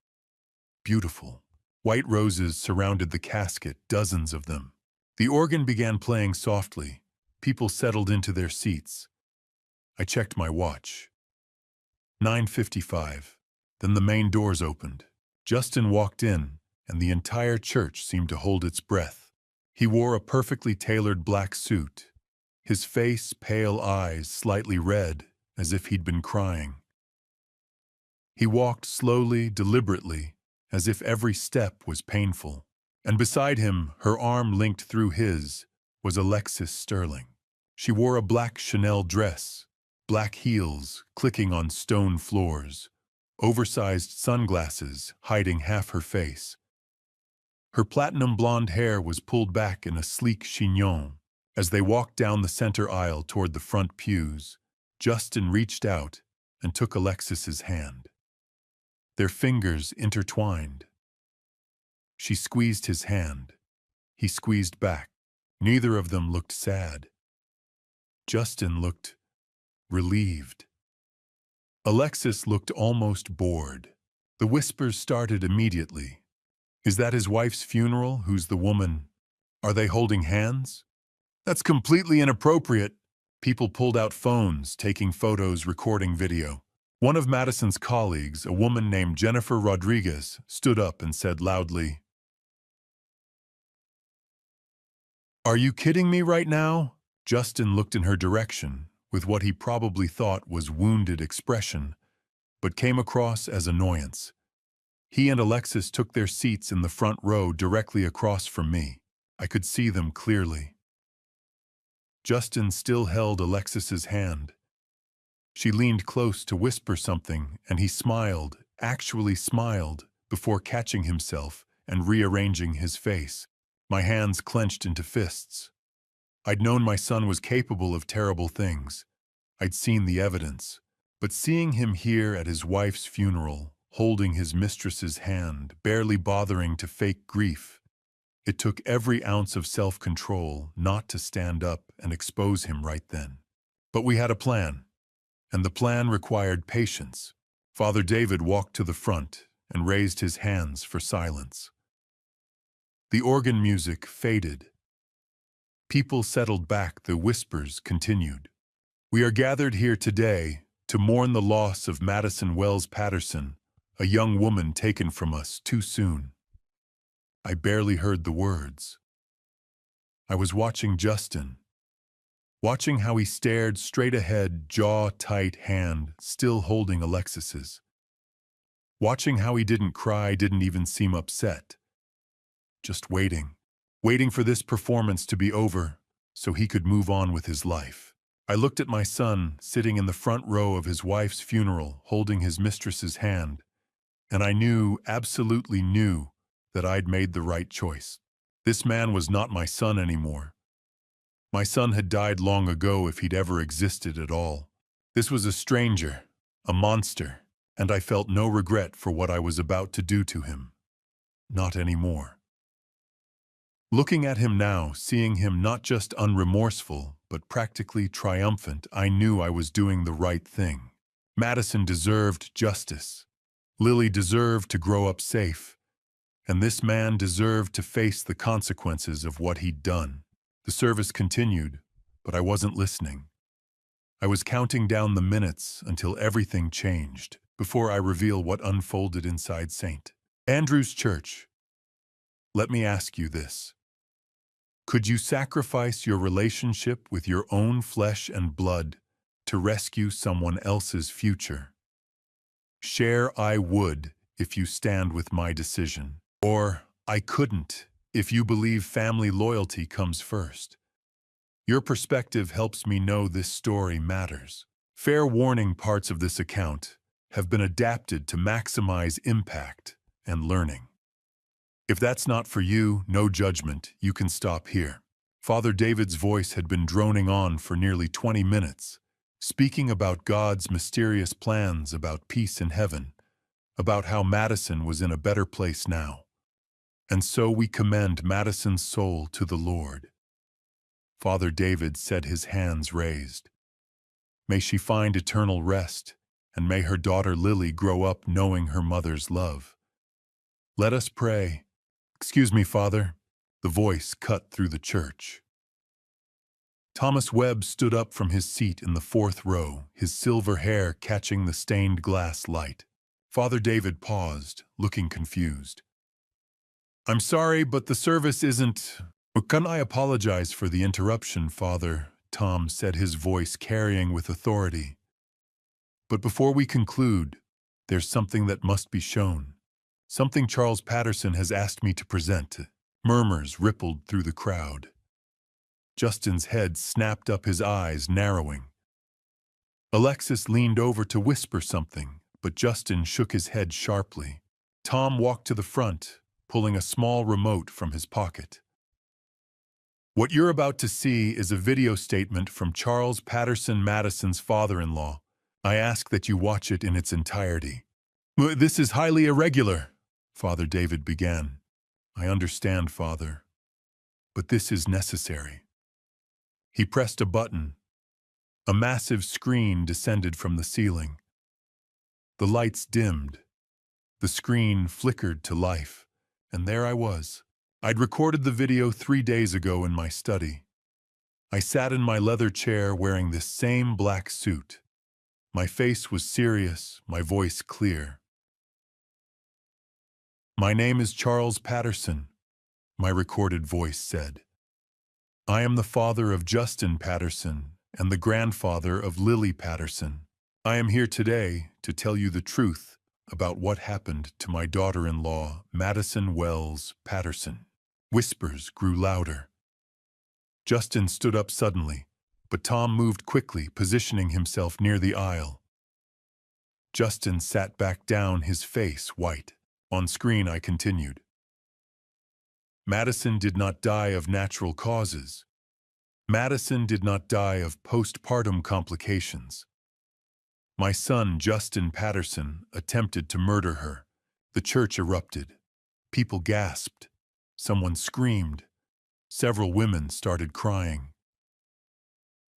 beautiful. White roses surrounded the casket, dozens of them. The organ began playing softly. People settled into their seats. I checked my watch. 9:55. Then the main doors opened. Justin walked in, and the entire church seemed to hold its breath. He wore a perfectly tailored black suit. His face, pale eyes, slightly red, as if he'd been crying. He walked slowly, deliberately, as if every step was painful. And beside him, her arm linked through his, was Alexis Sterling. She wore a black Chanel dress, black heels clicking on stone floors, oversized sunglasses hiding half her face. Her platinum blonde hair was pulled back in a sleek chignon. As they walked down the center aisle toward the front pews, Justin reached out and took Alexis's hand. Their fingers intertwined. She squeezed his hand. He squeezed back. Neither of them looked sad. Justin looked relieved. Alexis looked almost bored. The whispers started immediately. Is that his wife's funeral? Who's the woman? Are they holding hands? That's completely inappropriate. People pulled out phones, taking photos, recording video. One of Madison's colleagues, a woman named Jennifer Rodriguez, stood up and said loudly, "Are you kidding me right now?" Justin looked in her direction with what he probably thought was wounded expression, but came across as annoyance. He and Alexis took their seats in the front row directly across from me. I could see them clearly. Justin still held Alexis's hand. She leaned close to whisper something, and he smiled, actually smiled, before catching himself and rearranging his face. My hands clenched into fists. I'd known my son was capable of terrible things. I'd seen the evidence. But seeing him here at his wife's funeral, holding his mistress's hand, barely bothering to fake grief, it took every ounce of self-control not to stand up and expose him right then. But we had a plan, and the plan required patience. Father David walked to the front and raised his hands for silence. The organ music faded. People settled back, the whispers continued. We are gathered here today to mourn the loss of Madison Wells Patterson, a young woman taken from us too soon. I barely heard the words. I was watching Justin, watching how he stared straight ahead, jaw tight, hand still holding Alexis's. Watching how he didn't cry, didn't even seem upset. Just waiting for this performance to be over so he could move on with his life. I looked at my son sitting in the front row of his wife's funeral, holding his mistress's hand, and I knew, absolutely knew, that I'd made the right choice. This man was not my son anymore. My son had died long ago if he'd ever existed at all. This was a stranger, a monster, and I felt no regret for what I was about to do to him. Not anymore. Looking at him now, seeing him not just unremorseful, but practically triumphant, I knew I was doing the right thing. Madison deserved justice. Lily deserved to grow up safe. And this man deserved to face the consequences of what he'd done. The service continued, but I wasn't listening. I was counting down the minutes until everything changed, before I reveal what unfolded inside St. Andrew's Church. Let me ask you this. Could you sacrifice your relationship with your own flesh and blood to rescue someone else's future? Share I would if you stand with my decision. Or I couldn't if you believe family loyalty comes first. Your perspective helps me know this story matters. Fair warning, parts of this account have been adapted to maximize impact and learning. If that's not for you, no judgment, you can stop here. Father David's voice had been droning on for nearly 20 minutes, speaking about God's mysterious plans, about peace in heaven, about how Madison was in a better place now. And so we commend Madison's soul to the Lord. Father David said, his hands raised. May she find eternal rest, and may her daughter Lily grow up knowing her mother's love. Let us pray. Excuse me, Father. The voice cut through the church. Thomas Webb stood up from his seat in the fourth row, his silver hair catching the stained glass light. Father David paused, looking confused. I'm sorry, but the service isn't... Can I apologize for the interruption, Father? Tom said, his voice carrying with authority. But before we conclude, there's something that must be shown. Something Charles Patterson has asked me to present. Murmurs rippled through the crowd. Justin's head snapped up, his eyes narrowing. Alexis leaned over to whisper something, but Justin shook his head sharply. Tom walked to the front, pulling a small remote from his pocket. What you're about to see is a video statement from Charles Patterson, Madison's father-in-law. I ask that you watch it in its entirety. This is highly irregular, Father David began. I understand, Father, but this is necessary. He pressed a button. A massive screen descended from the ceiling. The lights dimmed. The screen flickered to life, and there I was. I'd recorded the video 3 days ago in my study. I sat in my leather chair wearing this same black suit. My face was serious, my voice clear. My name is Charles Patterson, my recorded voice said. I am the father of Justin Patterson and the grandfather of Lily Patterson. I am here today to tell you the truth about what happened to my daughter-in-law, Madison Wells Patterson. Whispers grew louder. Justin stood up suddenly, but Tom moved quickly, positioning himself near the aisle. Justin sat back down, his face white. On screen, I continued. Madison did not die of natural causes. Madison did not die of postpartum complications. My son, Justin Patterson, attempted to murder her. The church erupted. People gasped. Someone screamed. Several women started crying.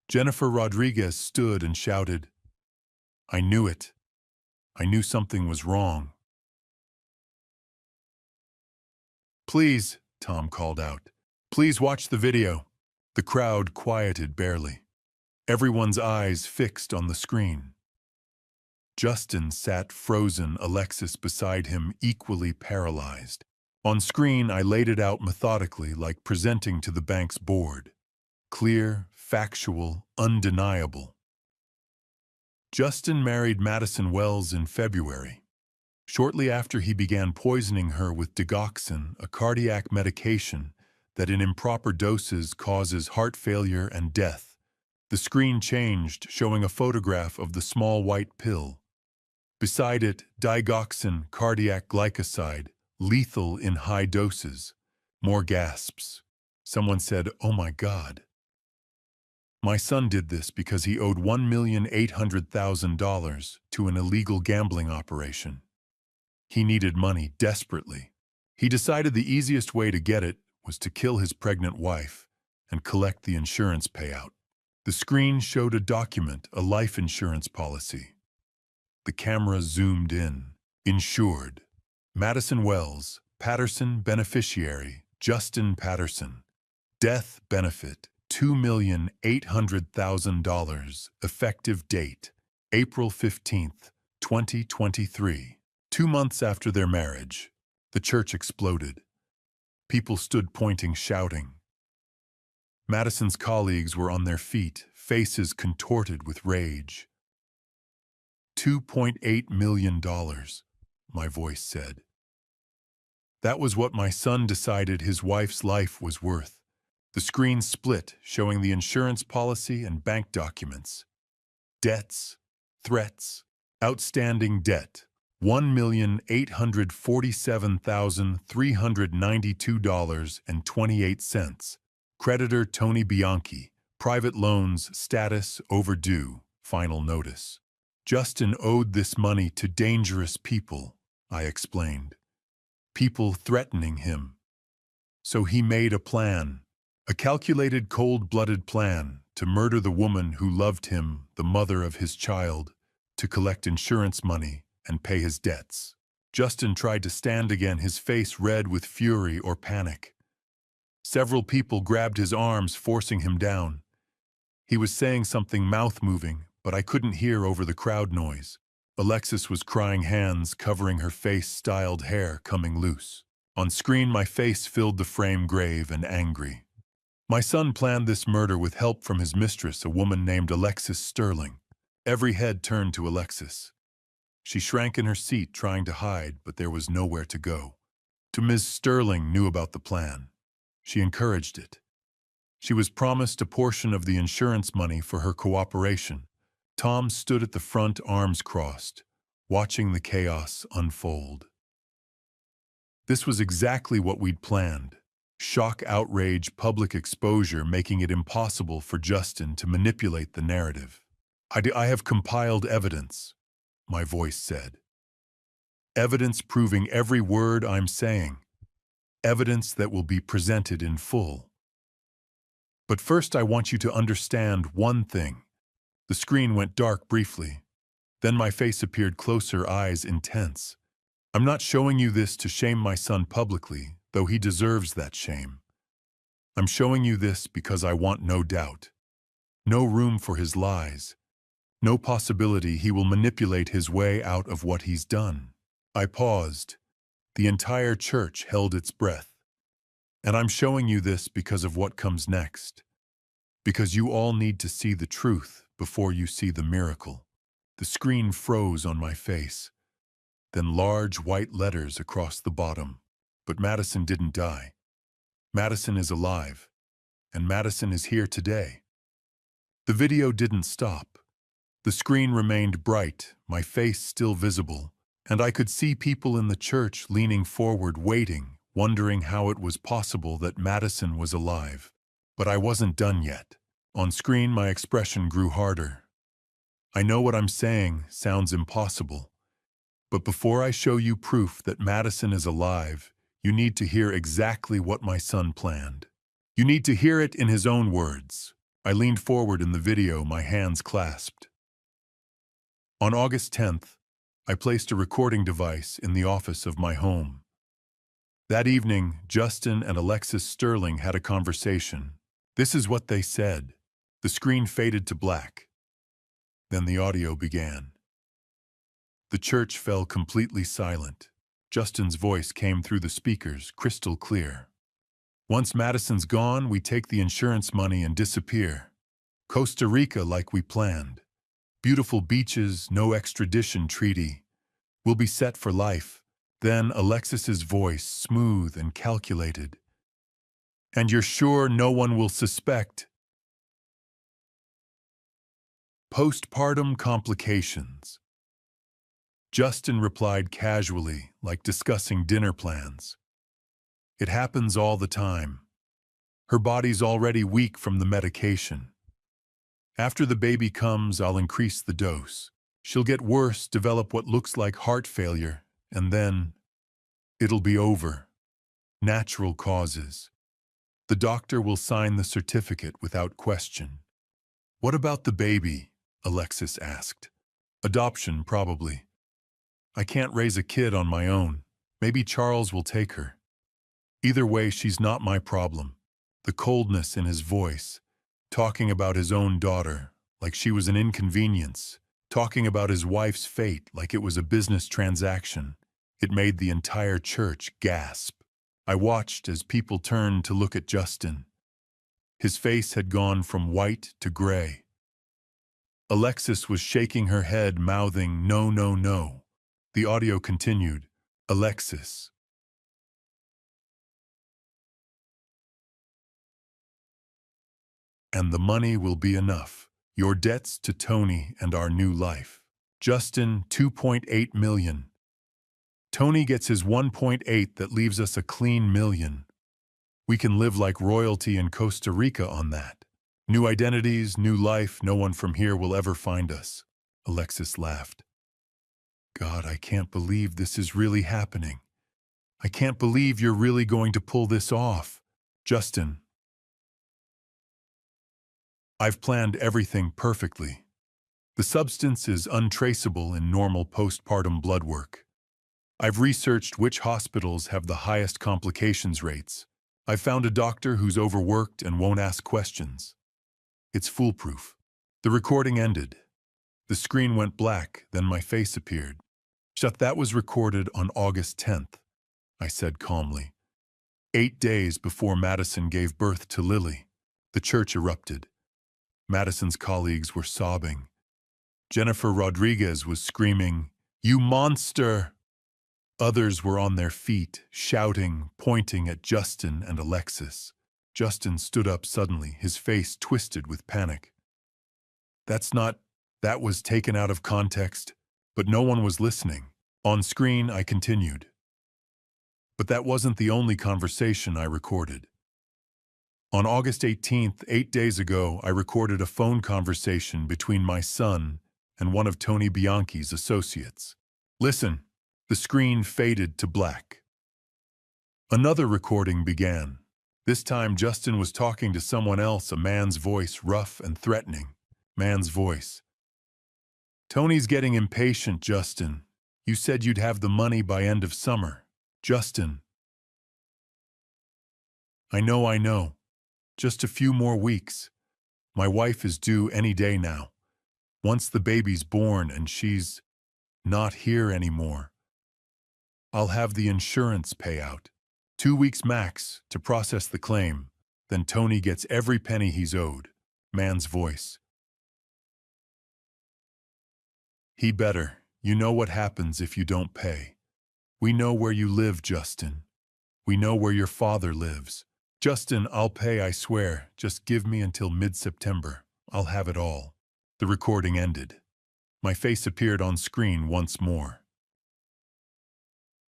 Jennifer Rodriguez stood and shouted, I knew it. I knew something was wrong. Please, Tom called out. Please watch the video. The crowd quieted barely. Everyone's eyes fixed on the screen. Justin sat frozen, Alexis beside him, equally paralyzed. On screen, I laid it out methodically, like presenting to the bank's board. Clear, factual, undeniable. Justin married Madison Wells in February. Shortly after, he began poisoning her with digoxin, a cardiac medication that in improper doses causes heart failure and death. The screen changed, showing a photograph of the small white pill. Beside it, digoxin, cardiac glycoside, lethal in high doses. More gasps. Someone said, "Oh my God." My son did this because he owed $1,800,000 to an illegal gambling operation. He needed money desperately. He decided the easiest way to get it was to kill his pregnant wife and collect the insurance payout. The screen showed a document, a life insurance policy. The camera zoomed in. Insured. Madison Wells, Patterson beneficiary, Justin Patterson. Death benefit, $2,800,000. Effective date, April 15th, 2023. 2 months after their marriage, the church exploded. People stood pointing, shouting. Madison's colleagues were on their feet, faces contorted with rage. $2.8 million, my voice said. That was what my son decided his wife's life was worth. The screen split, showing the insurance policy and bank documents. Debts, threats, outstanding debt, $1,847,392.28. Creditor Tony Bianchi. Private loans status overdue. Final notice. Justin owed this money to dangerous people, I explained. People threatening him. So he made a plan. A calculated, cold-blooded plan to murder the woman who loved him, the mother of his child, to collect insurance money and pay his debts. Justin tried to stand again, his face red with fury or panic. Several people grabbed his arms, forcing him down. He was saying something, mouth-moving, but I couldn't hear over the crowd noise. Alexis was crying, hands covering her face, styled hair coming loose. On screen, my face filled the frame, grave and angry. My son planned this murder with help from his mistress, a woman named Alexis Sterling. Every head turned to Alexis. She shrank in her seat, trying to hide, but there was nowhere to go. Ms. Sterling knew about the plan. She encouraged it. She was promised a portion of the insurance money for her cooperation. Tom stood at the front, arms crossed, watching the chaos unfold. This was exactly what we'd planned. Shock, outrage, public exposure, making it impossible for Justin to manipulate the narrative. I have compiled evidence, my voice said. Evidence proving every word I'm saying. Evidence that will be presented in full. But first, I want you to understand one thing. The screen went dark briefly. Then my face appeared closer, eyes intense. I'm not showing you this to shame my son publicly, though he deserves that shame. I'm showing you this because I want no doubt. No room for his lies. No possibility he will manipulate his way out of what he's done. I paused. The entire church held its breath. And I'm showing you this because of what comes next. Because you all need to see the truth before you see the miracle. The screen froze on my face. Then large white letters across the bottom. But Madison didn't die. Madison is alive. And Madison is here today. The video didn't stop. The screen remained bright, my face still visible, and I could see people in the church leaning forward, waiting, wondering how it was possible that Madison was alive. But I wasn't done yet. On screen, my expression grew harder. I know what I'm saying sounds impossible. But before I show you proof that Madison is alive, you need to hear exactly what my son planned. You need to hear it in his own words. I leaned forward in the video, my hands clasped. On August 10th, I placed a recording device in the office of my home. That evening, Justin and Alexis Sterling had a conversation. This is what they said. The screen faded to black. Then the audio began. The church fell completely silent. Justin's voice came through the speakers, crystal clear. Once Madison's gone, we take the insurance money and disappear. Costa Rica like we planned. Beautiful beaches, no extradition treaty. We'll be set for life. Then Alexis's voice, smooth and calculated. And you're sure no one will suspect? Postpartum complications. Justin replied casually, like discussing dinner plans. It happens all the time. Her body's already weak from the medication. After the baby comes, I'll increase the dose. She'll get worse, develop what looks like heart failure, and then it'll be over. Natural causes. The doctor will sign the certificate without question. What about the baby? Alexis asked. Adoption, probably. I can't raise a kid on my own. Maybe Charles will take her. Either way, she's not my problem. The coldness in his voice, talking about his own daughter, like she was an inconvenience, talking about his wife's fate like it was a business transaction. It made the entire church gasp. I watched as people turned to look at Justin. His face had gone from white to gray. Alexis was shaking her head, mouthing, "No, no, no." The audio continued. Alexis. And the money will be enough. Your debts to Tony and our new life. Justin, 2.8 million. Tony gets his 1.8 that leaves us a clean million. We can live like royalty in Costa Rica on that. New identities, new life, no one from here will ever find us. Alexis laughed. God, I can't believe this is really happening. I can't believe you're really going to pull this off. Justin. I've planned everything perfectly. The substance is untraceable in normal postpartum blood work. I've researched which hospitals have the highest complications rates. I've found a doctor who's overworked and won't ask questions. It's foolproof. The recording ended. The screen went black, then my face appeared. That was recorded on August 10th, I said calmly. 8 days before Madison gave birth to Lily. The church erupted. Madison's colleagues were sobbing. Jennifer Rodriguez was screaming, "You monster!" Others were on their feet, shouting, pointing at Justin and Alexis. Justin stood up suddenly, his face twisted with panic. That was taken out of context, but no one was listening. On screen, I continued. But that wasn't the only conversation I recorded. On August 18th, 8 days ago, I recorded a phone conversation between my son and one of Tony Bianchi's associates. Listen. The screen faded to black. Another recording began. This time Justin was talking to someone else, a man's voice, rough and threatening. Man's voice. Tony's getting impatient, Justin. You said you'd have the money by end of summer. Justin. I know. Just a few more weeks. My wife is due any day now. Once the baby's born and she's not here anymore, I'll have the insurance payout. 2 weeks max to process the claim. Then Tony gets every penny he's owed. Man's voice. He better. You know what happens if you don't pay. We know where you live, Justin. We know where your father lives. Justin, I'll pay, I swear. Just give me until mid-September. I'll have it all. The recording ended. My face appeared on screen once more.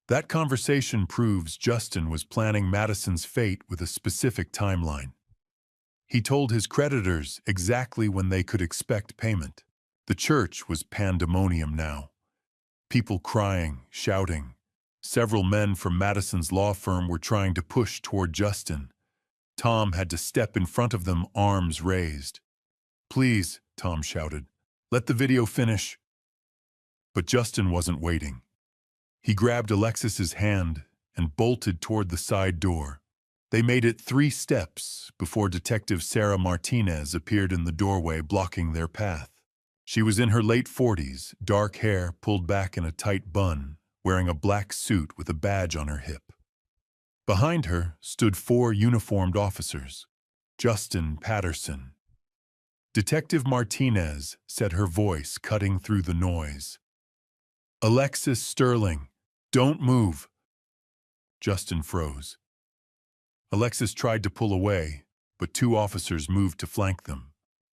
That conversation proves Justin was planning Madison's fate with a specific timeline. He told his creditors exactly when they could expect payment. The church was pandemonium now. People crying, shouting. Several men from Madison's law firm were trying to push toward Justin. Tom had to step in front of them, arms raised. "Please," Tom shouted, "let the video finish." But Justin wasn't waiting. He grabbed Alexis's hand and bolted toward the side door. They made it 3 steps before Detective Sarah Martinez appeared in the doorway, blocking their path. She was in her late 40s, dark hair pulled back in a tight bun, wearing a black suit with a badge on her hip. Behind her stood 4 uniformed officers. Justin Patterson. Detective Martinez, said her voice cutting through the noise. Alexis Sterling, don't move. Justin froze. Alexis tried to pull away, but 2 officers moved to flank them.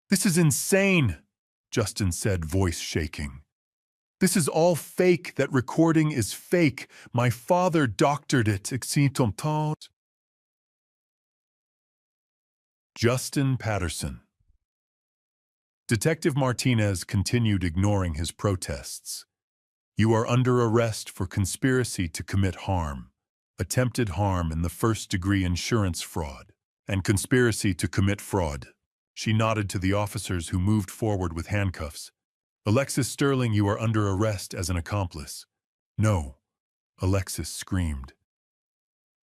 This is insane, Justin said, voice shaking. This is all fake. That recording is fake. My father doctored it. Justin Patterson. Detective Martinez continued ignoring his protests. You are under arrest for conspiracy to commit harm, attempted harm in the first-degree insurance fraud, and conspiracy to commit fraud. She nodded to the officers who moved forward with handcuffs. Alexis Sterling, you are under arrest as an accomplice. No, Alexis screamed.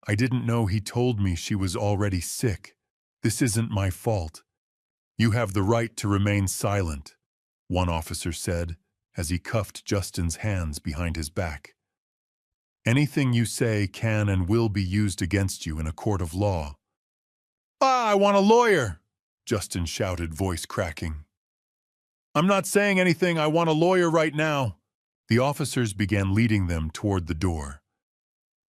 I didn't know he told me she was already sick. This isn't my fault. You have the right to remain silent, one officer said, as he cuffed Justin's hands behind his back. Anything you say can and will be used against you in a court of law. I want a lawyer, Justin shouted, voice cracking. I'm not saying anything. I want a lawyer right now. The officers began leading them toward the door.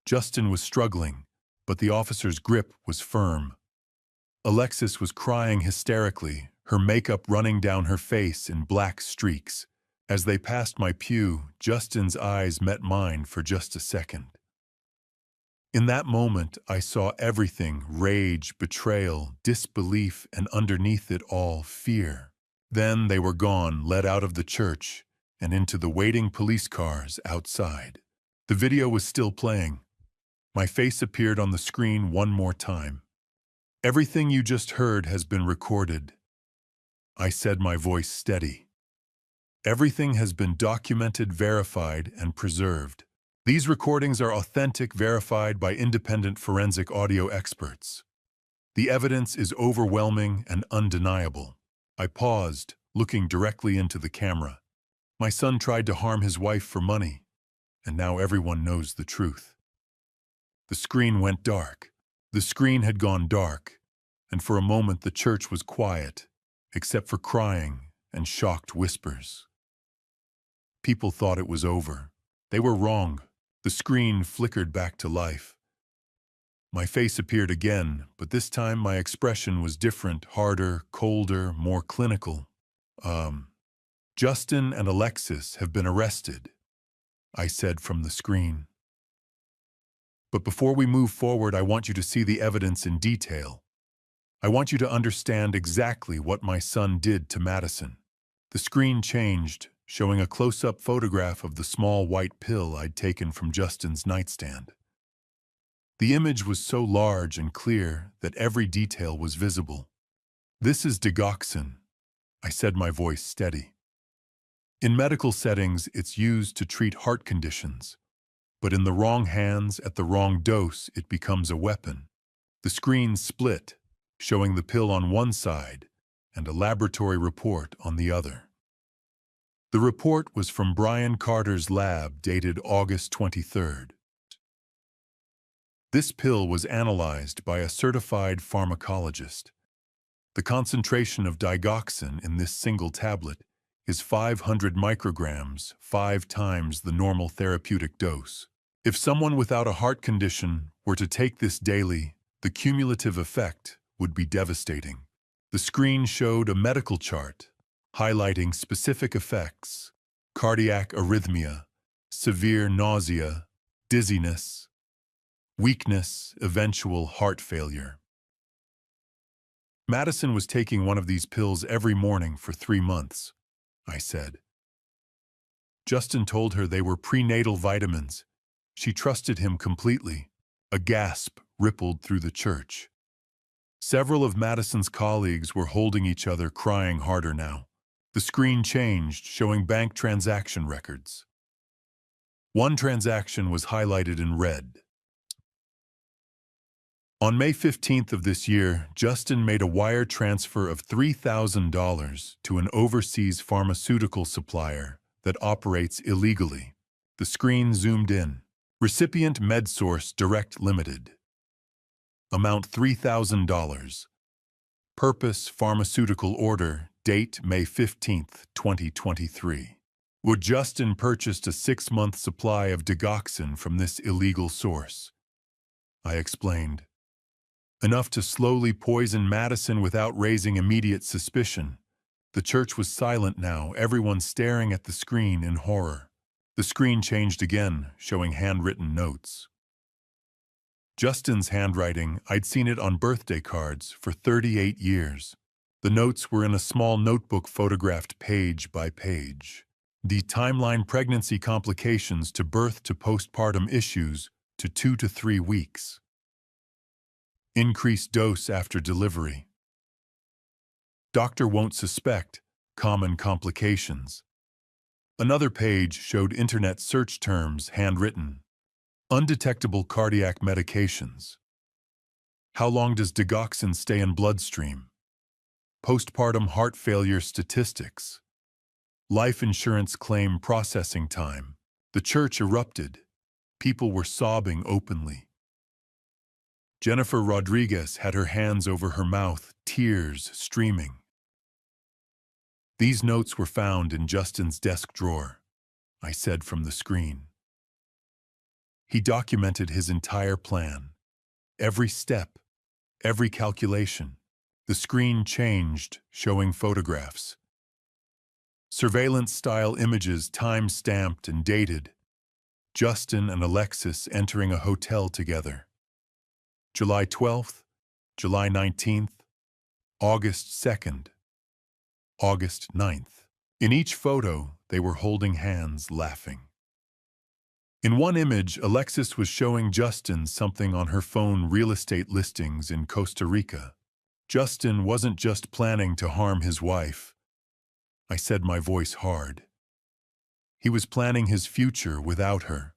Justin was struggling, but the officer's grip was firm. Alexis was crying hysterically, her makeup running down her face in black streaks. As they passed my pew, Justin's eyes met mine for just a second. In that moment, I saw everything: rage, betrayal, disbelief, and underneath it all, fear. Then they were gone, led out of the church and into the waiting police cars outside. The video was still playing. My face appeared on the screen one more time. Everything you just heard has been recorded. I said, my voice steady. Everything has been documented, verified, and preserved. These recordings are authentic, verified by independent forensic audio experts. The evidence is overwhelming and undeniable. I paused, looking directly into the camera. My son tried to harm his wife for money, and now everyone knows the truth. The screen went dark. The screen had gone dark, and for a moment the church was quiet, except for crying and shocked whispers. People thought it was over. They were wrong. The screen flickered back to life. My face appeared again, but this time my expression was different, harder, colder, more clinical. Justin and Alexis have been arrested, I said from the screen. But before we move forward, I want you to see the evidence in detail. I want you to understand exactly what my son did to Madison. The screen changed, showing a close-up photograph of the small white pill I'd taken from Justin's nightstand. The image was so large and clear that every detail was visible. This is digoxin, I said, my voice steady. In medical settings, it's used to treat heart conditions. But in the wrong hands, at the wrong dose, it becomes a weapon. The screen split, showing the pill on one side and a laboratory report on the other. The report was from Brian Carter's lab, dated August 23rd. This pill was analyzed by a certified pharmacologist. The concentration of digoxin in this single tablet is 500 micrograms, 5 times the normal therapeutic dose. If someone without a heart condition were to take this daily, the cumulative effect would be devastating. The screen showed a medical chart highlighting specific effects: cardiac arrhythmia, severe nausea, dizziness, weakness, eventual heart failure. Madison was taking one of these pills every morning for 3 months, I said. Justin told her they were prenatal vitamins. She trusted him completely. A gasp rippled through the church. Several of Madison's colleagues were holding each other, crying harder now. The screen changed, showing bank transaction records. One transaction was highlighted in red. On May 15th of this year, Justin made a wire transfer of $3,000 to an overseas pharmaceutical supplier that operates illegally. The screen zoomed in. Recipient MedSource Direct Limited. Amount $3,000. Purpose Pharmaceutical Order. Date May 15th, 2023. Would Justin purchased a 6-month supply of digoxin from this illegal source? I explained. Enough to slowly poison Madison without raising immediate suspicion. The church was silent now, everyone staring at the screen in horror. The screen changed again, showing handwritten notes. Justin's handwriting, I'd seen it on birthday cards for 38 years. The notes were in a small notebook photographed page by page. The timeline: pregnancy complications to birth to postpartum issues to 2 to 3 weeks. Increased dose after delivery. Doctor won't suspect common complications. Another page showed internet search terms, handwritten. Undetectable cardiac medications. How long does digoxin stay in bloodstream? Postpartum heart failure statistics. Life insurance claim processing time. The church erupted. People were sobbing openly. Jennifer Rodriguez had her hands over her mouth, tears streaming. These notes were found in Justin's desk drawer, I said from the screen. He documented his entire plan. Every step, every calculation. The screen changed, showing photographs. Surveillance-style images, time-stamped and dated. Justin and Alexis entering a hotel together. July 12th, July 19th, August 2nd, August 9th. In each photo, they were holding hands, laughing. In one image, Alexis was showing Justin something on her phone: real estate listings in Costa Rica. Justin wasn't just planning to harm his wife. I said, my voice hard. He was planning his future without her.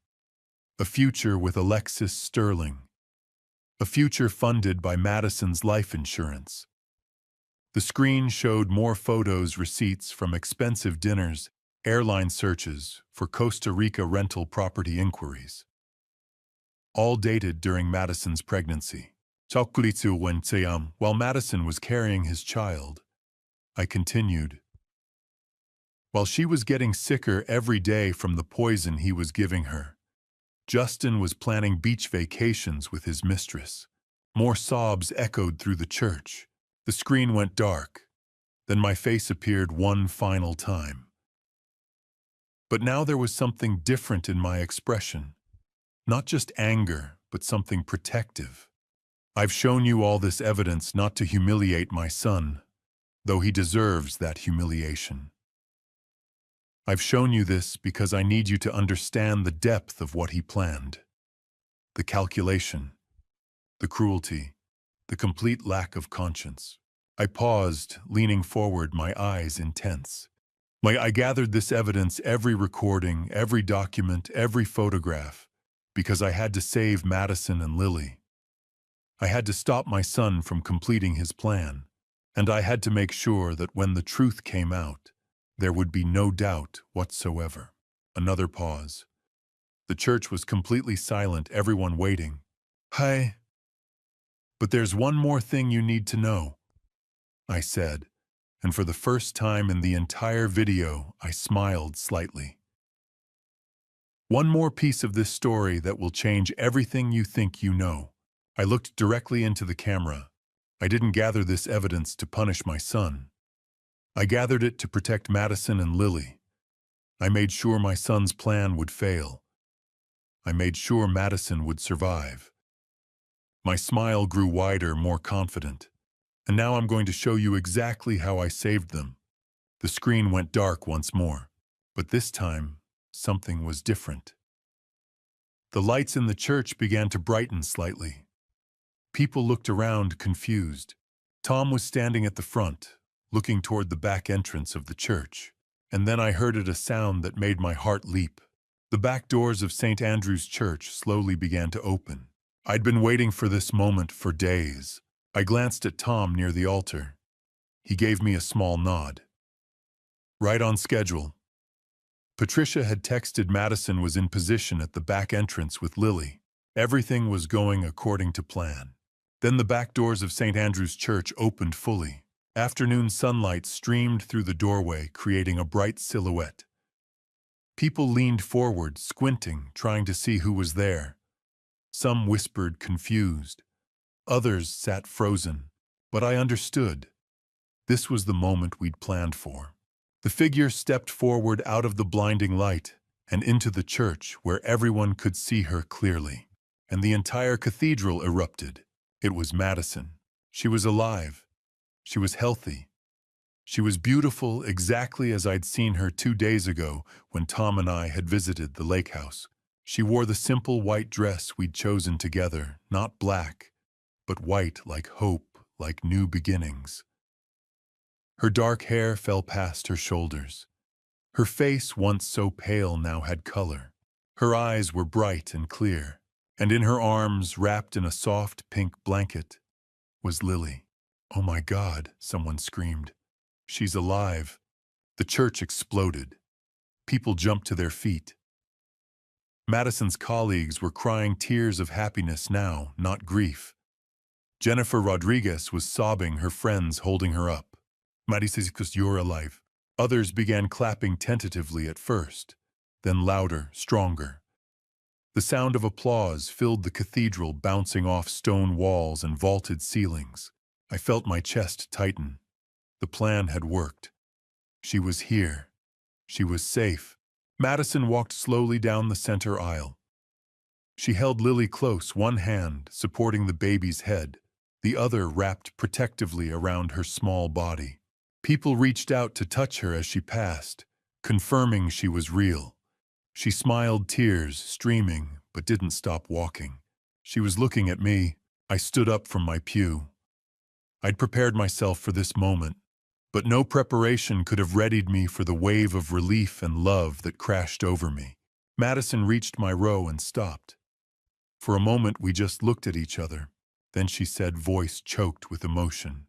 A future with Alexis Sterling. A future funded by Madison's life insurance. The screen showed more photos, receipts from expensive dinners, airline searches for Costa Rica rental property inquiries. All dated during Madison's pregnancy. While Madison was carrying his child, I continued. While she was getting sicker every day from the poison he was giving her, Justin was planning beach vacations with his mistress. More sobs echoed through the church. The screen went dark. Then my face appeared one final time. But now there was something different in my expression. Not just anger, but something protective. I've shown you all this evidence not to humiliate my son, though he deserves that humiliation. I've shown you this because I need you to understand the depth of what he planned. The calculation, the cruelty, the complete lack of conscience. I paused, leaning forward, my eyes intense. I gathered this evidence, every recording, every document, every photograph, because I had to save Madison and Lily. I had to stop my son from completing his plan, and I had to make sure that when the truth came out, there would be no doubt whatsoever. Another pause. The church was completely silent, everyone waiting. Hi. But there's one more thing you need to know, I said, and for the first time in the entire video, I smiled slightly. One more piece of this story that will change everything you think you know. I looked directly into the camera. I didn't gather this evidence to punish my son. I gathered it to protect Madison and Lily. I made sure my son's plan would fail. I made sure Madison would survive. My smile grew wider, more confident. And now I'm going to show you exactly how I saved them. The screen went dark once more, but this time, something was different. The lights in the church began to brighten slightly. People looked around, confused. Tom was standing at the front, looking toward the back entrance of the church. And then I heard a sound that made my heart leap. The back doors of St. Andrew's Church slowly began to open. I'd been waiting for this moment for days. I glanced at Tom near the altar. He gave me a small nod. Right on schedule. Patricia had texted Madison was in position at the back entrance with Lily. Everything was going according to plan. Then the back doors of St. Andrew's Church opened fully. Afternoon sunlight streamed through the doorway, creating a bright silhouette. People leaned forward, squinting, trying to see who was there. Some whispered, confused. Others sat frozen. But I understood. This was the moment we'd planned for. The figure stepped forward out of the blinding light and into the church where everyone could see her clearly. And the entire cathedral erupted. It was Madison. She was alive. She was healthy. She was beautiful exactly as I'd seen her 2 days ago when Tom and I had visited the lake house. She wore the simple white dress we'd chosen together, not black, but white like hope, like new beginnings. Her dark hair fell past her shoulders. Her face, once so pale, now had color. Her eyes were bright and clear, and in her arms, wrapped in a soft pink blanket, was Lily. "Oh my God," someone screamed. "She's alive." The church exploded. People jumped to their feet. Madison's colleagues were crying tears of happiness now, not grief. Jennifer Rodriguez was sobbing, her friends holding her up. "Mistress, you're alive." Others began clapping tentatively at first, then louder, stronger. The sound of applause filled the cathedral, bouncing off stone walls and vaulted ceilings. I felt my chest tighten. The plan had worked. She was here. She was safe. Madison walked slowly down the center aisle. She held Lily close, one hand supporting the baby's head, the other wrapped protectively around her small body. People reached out to touch her as she passed, confirming she was real. She smiled, tears streaming, but didn't stop walking. She was looking at me. I stood up from my pew. I'd prepared myself for this moment, but no preparation could have readied me for the wave of relief and love that crashed over me. Madison reached my row and stopped. For a moment, we just looked at each other. Then she said, voice choked with emotion,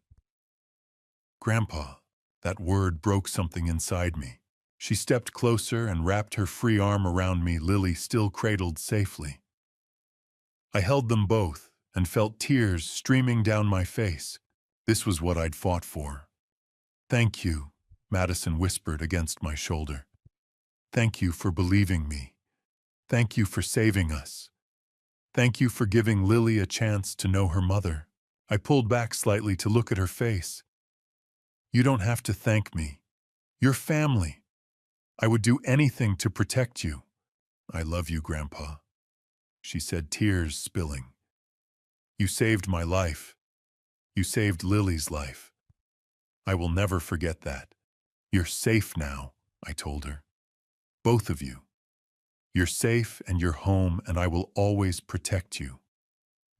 "Grandpa." That word broke something inside me. She stepped closer and wrapped her free arm around me, Lily still cradled safely. I held them both and felt tears streaming down my face. This was what I'd fought for. "Thank you," Madison whispered against my shoulder. "Thank you for believing me. Thank you for saving us. Thank you for giving Lily a chance to know her mother." I pulled back slightly to look at her face. "You don't have to thank me. You're family. I would do anything to protect you." "I love you, Grandpa," she said, tears spilling. "You saved my life. You saved Lily's life. I will never forget that." "You're safe now," I told her. "Both of you. You're safe and you're home, and I will always protect you.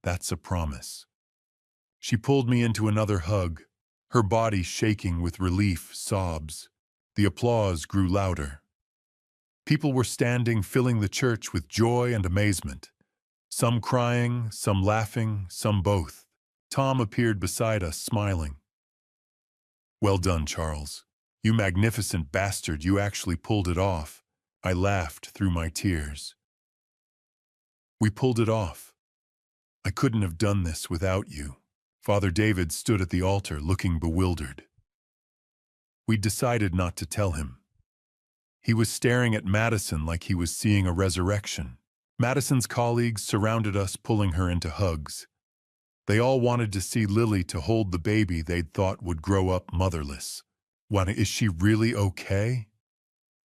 That's a promise." She pulled me into another hug, her body shaking with relief, sobs. The applause grew louder. People were standing, filling the church with joy and amazement. Some crying, some laughing, some both. Tom appeared beside us, smiling. "Well done, Charles. You magnificent bastard, you actually pulled it off." I laughed through my tears. "We pulled it off. I couldn't have done this without you." Father David stood at the altar, looking bewildered. We'd decided not to tell him. He was staring at Madison like he was seeing a resurrection. Madison's colleagues surrounded us, pulling her into hugs. They all wanted to see Lily, to hold the baby they'd thought would grow up motherless. "What, is she really okay?"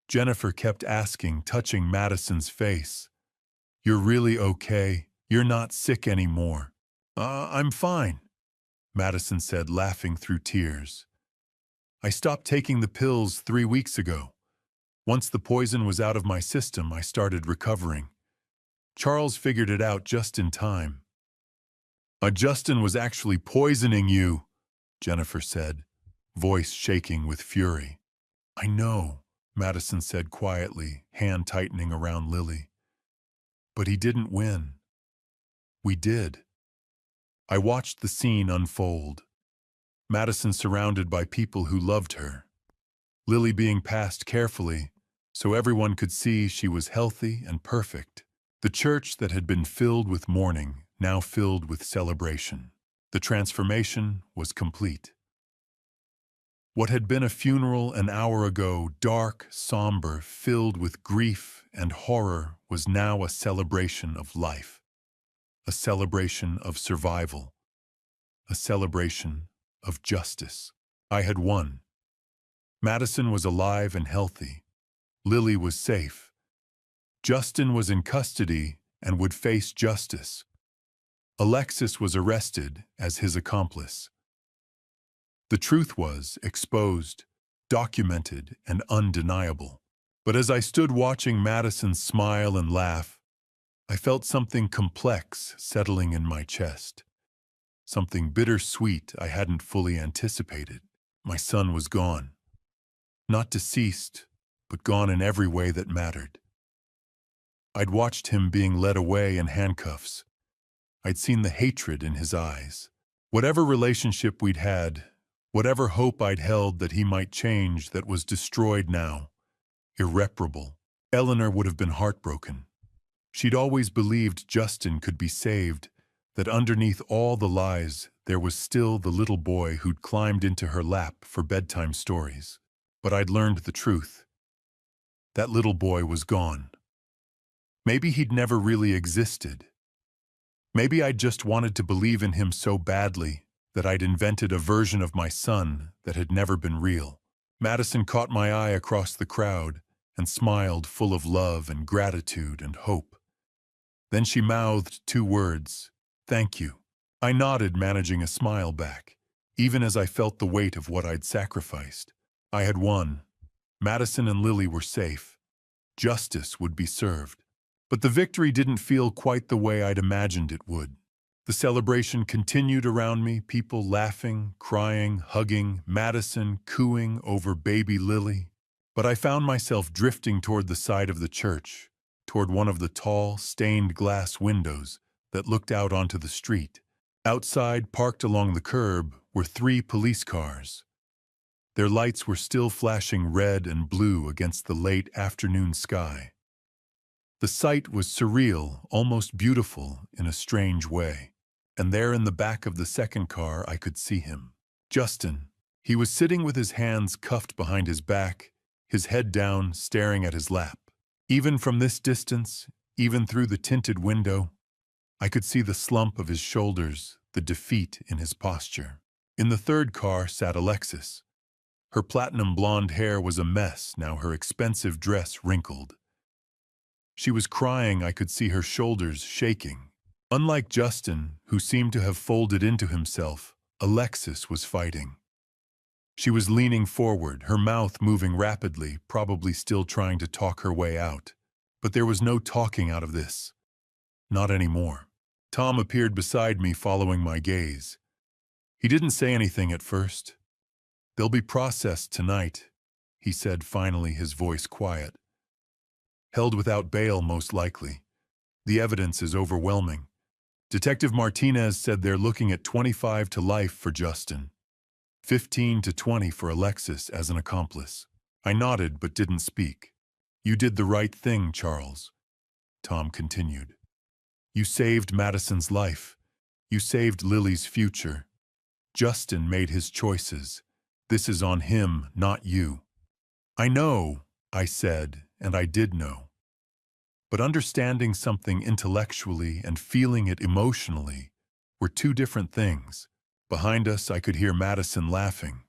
Jennifer kept asking, touching Madison's face. "You're really okay? You're not sick anymore?" I'm fine," Madison said, laughing through tears. "I stopped taking the pills 3 weeks ago. Once the poison was out of my system, I started recovering. Charles figured it out just in time." Justin was actually poisoning you," Jennifer said, voice shaking with fury. "I know," Madison said quietly, hand tightening around Lily. "But he didn't win." We did. I watched the scene unfold. Madison surrounded by people who loved her. Lily being passed carefully, so everyone could see she was healthy and perfect. The church that had been filled with mourning, now filled with celebration. The transformation was complete. What had been a funeral an hour ago, dark, somber, filled with grief and horror, was now a celebration of life, a celebration of survival, a celebration of justice. I had won. Madison was alive and healthy. Lily was safe. Justin was in custody and would face justice. Alexis was arrested as his accomplice. The truth was exposed, documented, and undeniable. But as I stood watching Madison smile and laugh, I felt something complex settling in my chest. Something bittersweet I hadn't fully anticipated. My son was gone. Not deceased, but gone in every way that mattered. I'd watched him being led away in handcuffs. I'd seen the hatred in his eyes. Whatever relationship we'd had, whatever hope I'd held that he might change, that was destroyed now. Irreparable. Eleanor would have been heartbroken. She'd always believed Justin could be saved, that underneath all the lies there was still the little boy who'd climbed into her lap for bedtime stories. But I'd learned the truth. That little boy was gone. Maybe he'd never really existed. Maybe I'd just wanted to believe in him so badly that I'd invented a version of my son that had never been real. Madison caught my eye across the crowd and smiled, full of love and gratitude and hope. Then she mouthed 2 words, "Thank you." I nodded, managing a smile back, even as I felt the weight of what I'd sacrificed. I had won. Madison and Lily were safe. Justice would be served. But the victory didn't feel quite the way I'd imagined it would. The celebration continued around me, people laughing, crying, hugging, Madison cooing over baby Lily. But I found myself drifting toward the side of the church, toward one of the tall, stained glass windows that looked out onto the street. Outside, parked along the curb, were 3 police cars. Their lights were still flashing red and blue against the late afternoon sky. The sight was surreal, almost beautiful in a strange way. And there in the back of the second car I could see him. Justin. He was sitting with his hands cuffed behind his back, his head down, staring at his lap. Even from this distance, even through the tinted window, I could see the slump of his shoulders, the defeat in his posture. In the third car sat Alexis. Her platinum blonde hair was a mess, now her expensive dress wrinkled. She was crying. I could see her shoulders shaking. Unlike Justin, who seemed to have folded into himself, Alexis was fighting. She was leaning forward, her mouth moving rapidly, probably still trying to talk her way out. But there was no talking out of this. Not anymore. Tom appeared beside me, following my gaze. He didn't say anything at first. "They'll be processed tonight," he said, finally, his voice quiet. "Held without bail, most likely. The evidence is overwhelming. Detective Martinez said they're looking at 25 to life for Justin, 15 to 20 for Alexis as an accomplice." I nodded but didn't speak. "You did the right thing, Charles," Tom continued. "You saved Madison's life. You saved Lily's future. Justin made his choices. This is on him, not you." "I know," I said, and I did know. But understanding something intellectually and feeling it emotionally were 2 different things. Behind us, I could hear Madison laughing.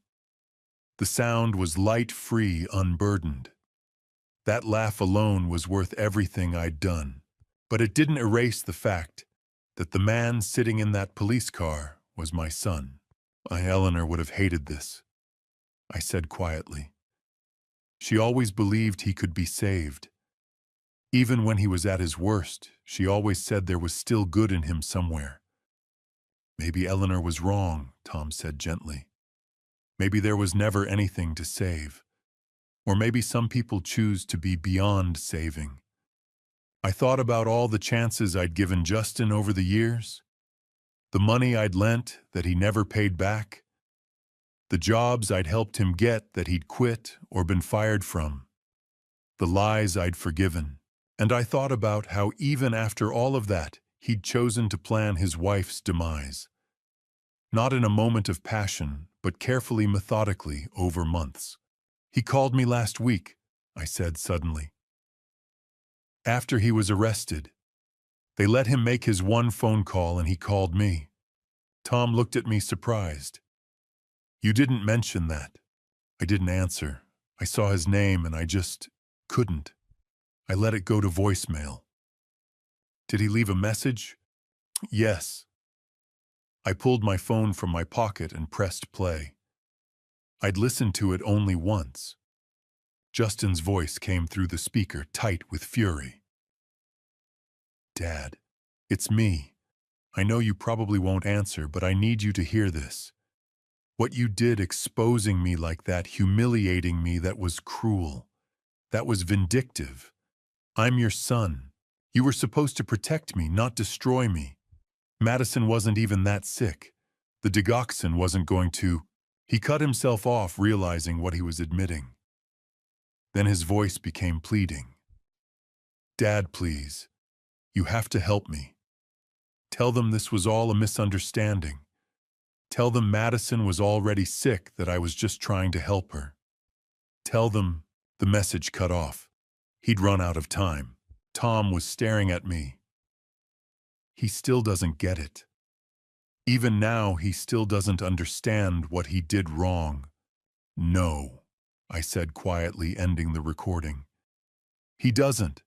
The sound was light, free, unburdened. That laugh alone was worth everything I'd done. But it didn't erase the fact that the man sitting in that police car was my son. Eleanor would have hated this," I said quietly. "She always believed he could be saved. Even when he was at his worst, she always said there was still good in him somewhere." "Maybe Eleanor was wrong," Tom said gently. "Maybe there was never anything to save. Or maybe some people choose to be beyond saving." I thought about all the chances I'd given Justin over the years, the money I'd lent that he never paid back, the jobs I'd helped him get that he'd quit or been fired from, the lies I'd forgiven. And I thought about how even after all of that, he'd chosen to plan his wife's demise. Not in a moment of passion, but carefully, methodically, over months. "He called me last week," I said suddenly. "After he was arrested. They let him make his one phone call and he called me." Tom looked at me surprised. "You didn't mention that." I didn't answer. I saw his name and I just couldn't. I let it go to voicemail. "Did he leave a message?" "Yes." I pulled my phone from my pocket and pressed play. I'd listened to it only once. Justin's voice came through the speaker, tight with fury. "Dad, it's me. I know you probably won't answer, but I need you to hear this. What you did exposing me like that, humiliating me, that was cruel. That was vindictive. I'm your son. You were supposed to protect me, not destroy me. Madison wasn't even that sick. The digoxin wasn't going to—" He cut himself off, realizing what he was admitting. Then his voice became pleading. "Dad, please. You have to help me. Tell them this was all a misunderstanding. Tell them Madison was already sick, that I was just trying to help her. Tell them—" The message cut off. He'd run out of time. Tom was staring at me. He still doesn't get it. Even now, he still doesn't understand what he did wrong. "No," I said quietly, ending the recording. "He doesn't,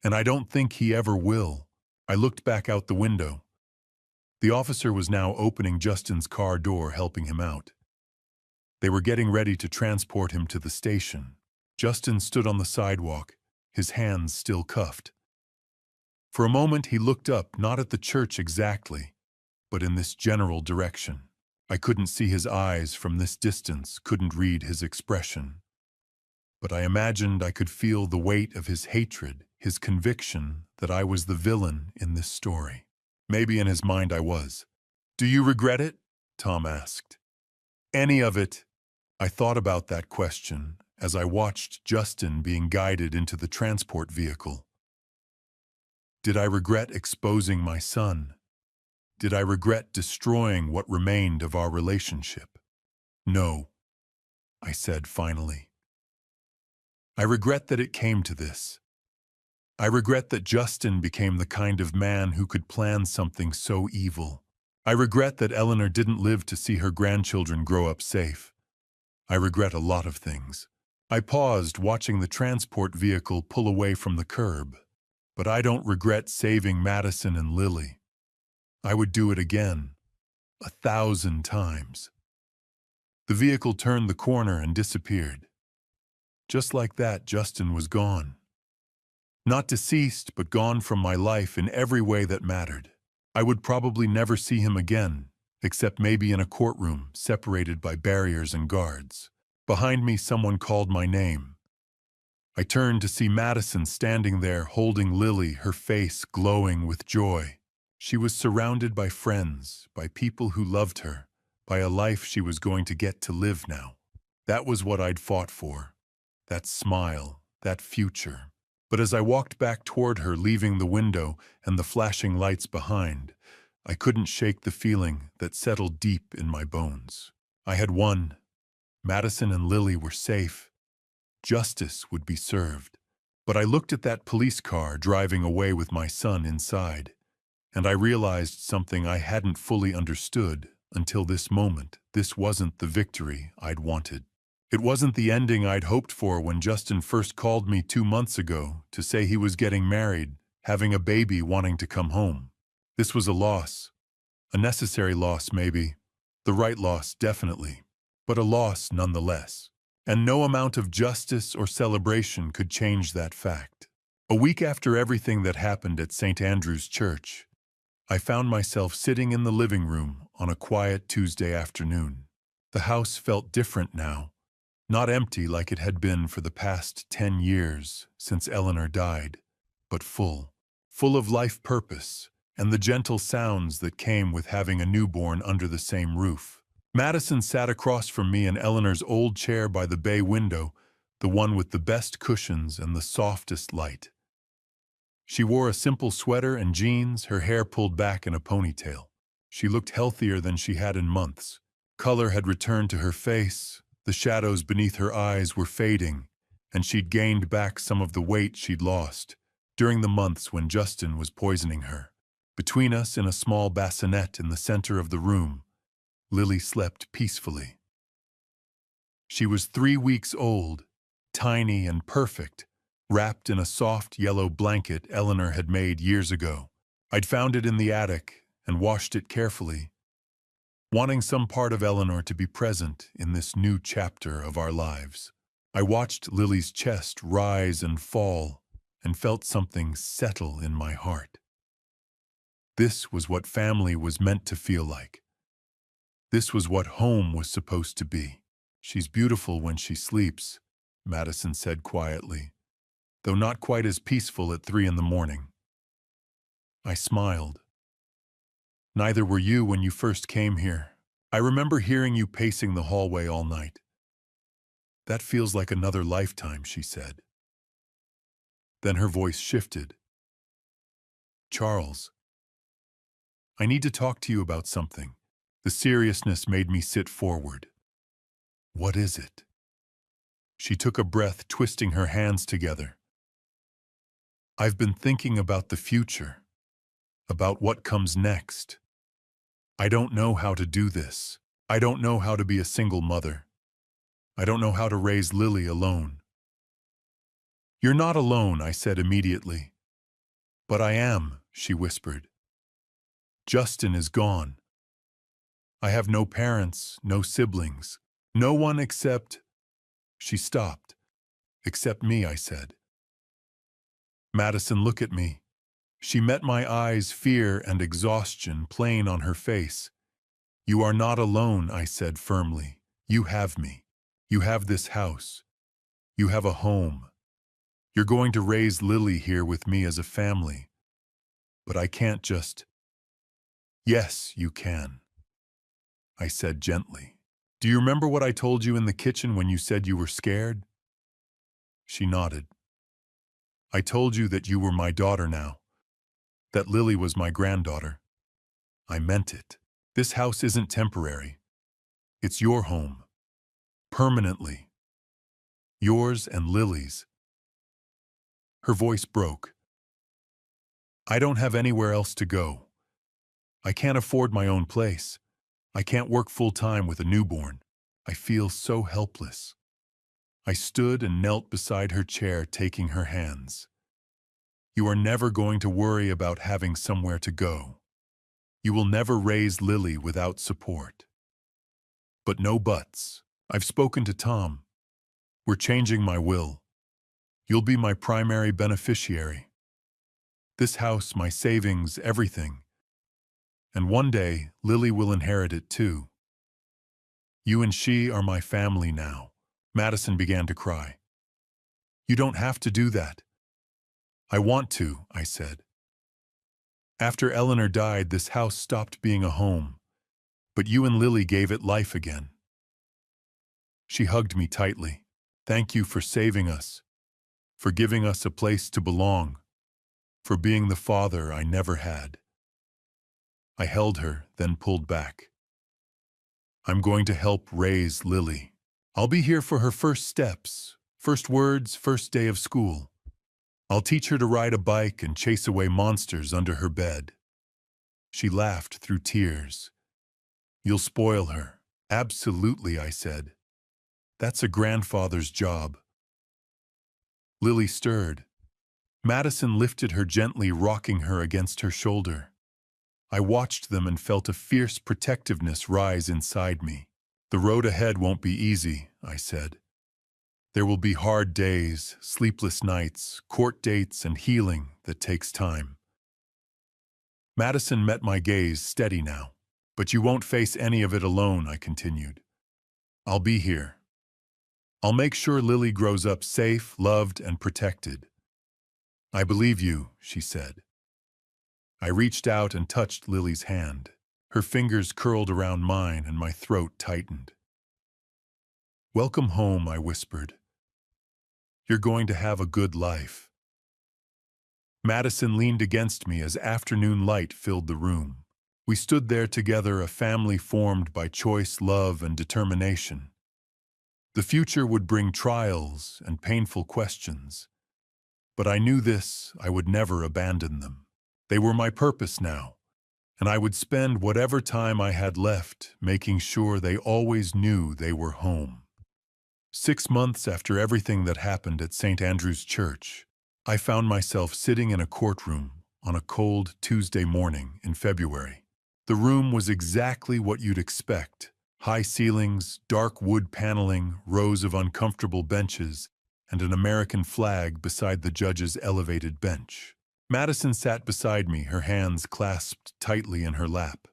and I don't think he ever will." I looked back out the window. The officer was now opening Justin's car door, helping him out. They were getting ready to transport him to the station. Justin stood on the sidewalk, his hands still cuffed. For a moment he looked up, not at the church exactly, but in this general direction. I couldn't see his eyes from this distance, couldn't read his expression. But I imagined I could feel the weight of his hatred, his conviction that I was the villain in this story. Maybe in his mind I was. "Do you regret it?" Tom asked. "Any of it?" I thought about that question as I watched Justin being guided into the transport vehicle. Did I regret exposing my son? Did I regret destroying what remained of our relationship? "No," I said finally. "I regret that it came to this. I regret that Justin became the kind of man who could plan something so evil. I regret that Eleanor didn't live to see her grandchildren grow up safe. I regret a lot of things." I paused, watching the transport vehicle pull away from the curb. "But I don't regret saving Madison and Lily. I would do it again, 1,000 times." The vehicle turned the corner and disappeared. Just like that, Justin was gone. Not deceased, but gone from my life in every way that mattered. I would probably never see him again, except maybe in a courtroom, separated by barriers and guards. Behind me, someone called my name. I turned to see Madison standing there, holding Lily, her face glowing with joy. She was surrounded by friends, by people who loved her, by a life she was going to get to live now. That was what I'd fought for. That smile, that future. But as I walked back toward her, leaving the window and the flashing lights behind, I couldn't shake the feeling that settled deep in my bones. I had won. Madison and Lily were safe. Justice would be served. But I looked at that police car driving away with my son inside, and I realized something I hadn't fully understood until this moment. This wasn't the victory I'd wanted. It wasn't the ending I'd hoped for when Justin first called me 2 months ago to say he was getting married, having a baby, wanting to come home. This was a loss. A necessary loss, maybe. The right loss, definitely. But a loss nonetheless. And no amount of justice or celebration could change that fact. A week after everything that happened at St. Andrew's Church, I found myself sitting in the living room on a quiet Tuesday afternoon. The house felt different now, not empty like it had been for the past 10 years since Eleanor died. but full. Full of life purpose, and the gentle sounds that came with having a newborn under the same roof. Madison sat across from me in Eleanor's old chair by the bay window, the one with the best cushions and the softest light. She wore a simple sweater and jeans, her hair pulled back in a ponytail. She looked healthier than she had in months. Color had returned to her face, the shadows beneath her eyes were fading, and she'd gained back some of the weight she'd lost during the months when Justin was poisoning her. Between us, in a small bassinet in the center of the room, Lily slept peacefully. She was 3 weeks old, tiny and perfect, wrapped in a soft yellow blanket Eleanor had made years ago. I'd found it in the attic and washed it carefully, wanting some part of Eleanor to be present in this new chapter of our lives. I watched Lily's chest rise and fall and felt something settle in my heart. This was what family was meant to feel like. This was what home was supposed to be. "She's beautiful when she sleeps," Madison said quietly, though not quite as peaceful at 3 in the morning. I smiled. "Neither were you when you first came here. I remember hearing you pacing the hallway all night." "That feels like another lifetime," she said. Then her voice shifted. "Charles, I need to talk to you about something." The seriousness made me sit forward. "What is it?" She took a breath, twisting her hands together. "I've been thinking about the future, about what comes next. I don't know how to do this. I don't know how to be a single mother. I don't know how to raise Lily alone." "You're not alone," I said immediately. "But I am," she whispered. "Justin is gone. I have no parents, no siblings, no one except—" She stopped. "Except me," I said. "Madison, look at me." She met my eyes, fear and exhaustion plain on her face. "You are not alone," I said firmly. "You have me. You have this house. You have a home. You're going to raise Lily here with me as a family. But I can't just—" "Yes, you can," I said gently. "Do you remember what I told you in the kitchen when you said you were scared?" She nodded. "I told you that you were my daughter now, that Lily was my granddaughter. I meant it. This house isn't temporary. It's your home. Permanently. Yours and Lily's." Her voice broke. "I don't have anywhere else to go. I can't afford my own place. I can't work full-time with a newborn. I feel so helpless." I stood and knelt beside her chair, taking her hands. "You are never going to worry about having somewhere to go. You will never raise Lily without support. But no buts. I've spoken to Tom. We're changing my will. You'll be my primary beneficiary. This house, my savings, everything. And one day, Lily will inherit it too. You and she are my family now." Madison began to cry. "You don't have to do that." "I want to," I said. "After Eleanor died, this house stopped being a home, but you and Lily gave it life again." She hugged me tightly. "Thank you for saving us, for giving us a place to belong, for being the father I never had." I held her, then pulled back. "I'm going to help raise Lily. I'll be here for her first steps, first words, first day of school. I'll teach her to ride a bike and chase away monsters under her bed." She laughed through tears. "You'll spoil her." "Absolutely," I said. "That's a grandfather's job." Lily stirred. Madison lifted her gently, rocking her against her shoulder. I watched them and felt a fierce protectiveness rise inside me. "The road ahead won't be easy," I said. "There will be hard days, sleepless nights, court dates, and healing that takes time." Madison met my gaze, steady now. "But you won't face any of it alone," I continued. "I'll be here. I'll make sure Lily grows up safe, loved, and protected." "I believe you," she said. I reached out and touched Lily's hand. Her fingers curled around mine and my throat tightened. "Welcome home," I whispered. "You're going to have a good life." Madison leaned against me as afternoon light filled the room. We stood there together, a family formed by choice, love, and determination. The future would bring trials and painful questions, but I knew this: I would never abandon them. They were my purpose now, and I would spend whatever time I had left making sure they always knew they were home. 6 months after everything that happened at St. Andrew's Church, I found myself sitting in a courtroom on a cold Tuesday morning in February. The room was exactly what you'd expect: high ceilings, dark wood paneling, rows of uncomfortable benches, and an American flag beside the judge's elevated bench. Madison sat beside me, her hands clasped tightly in her lap.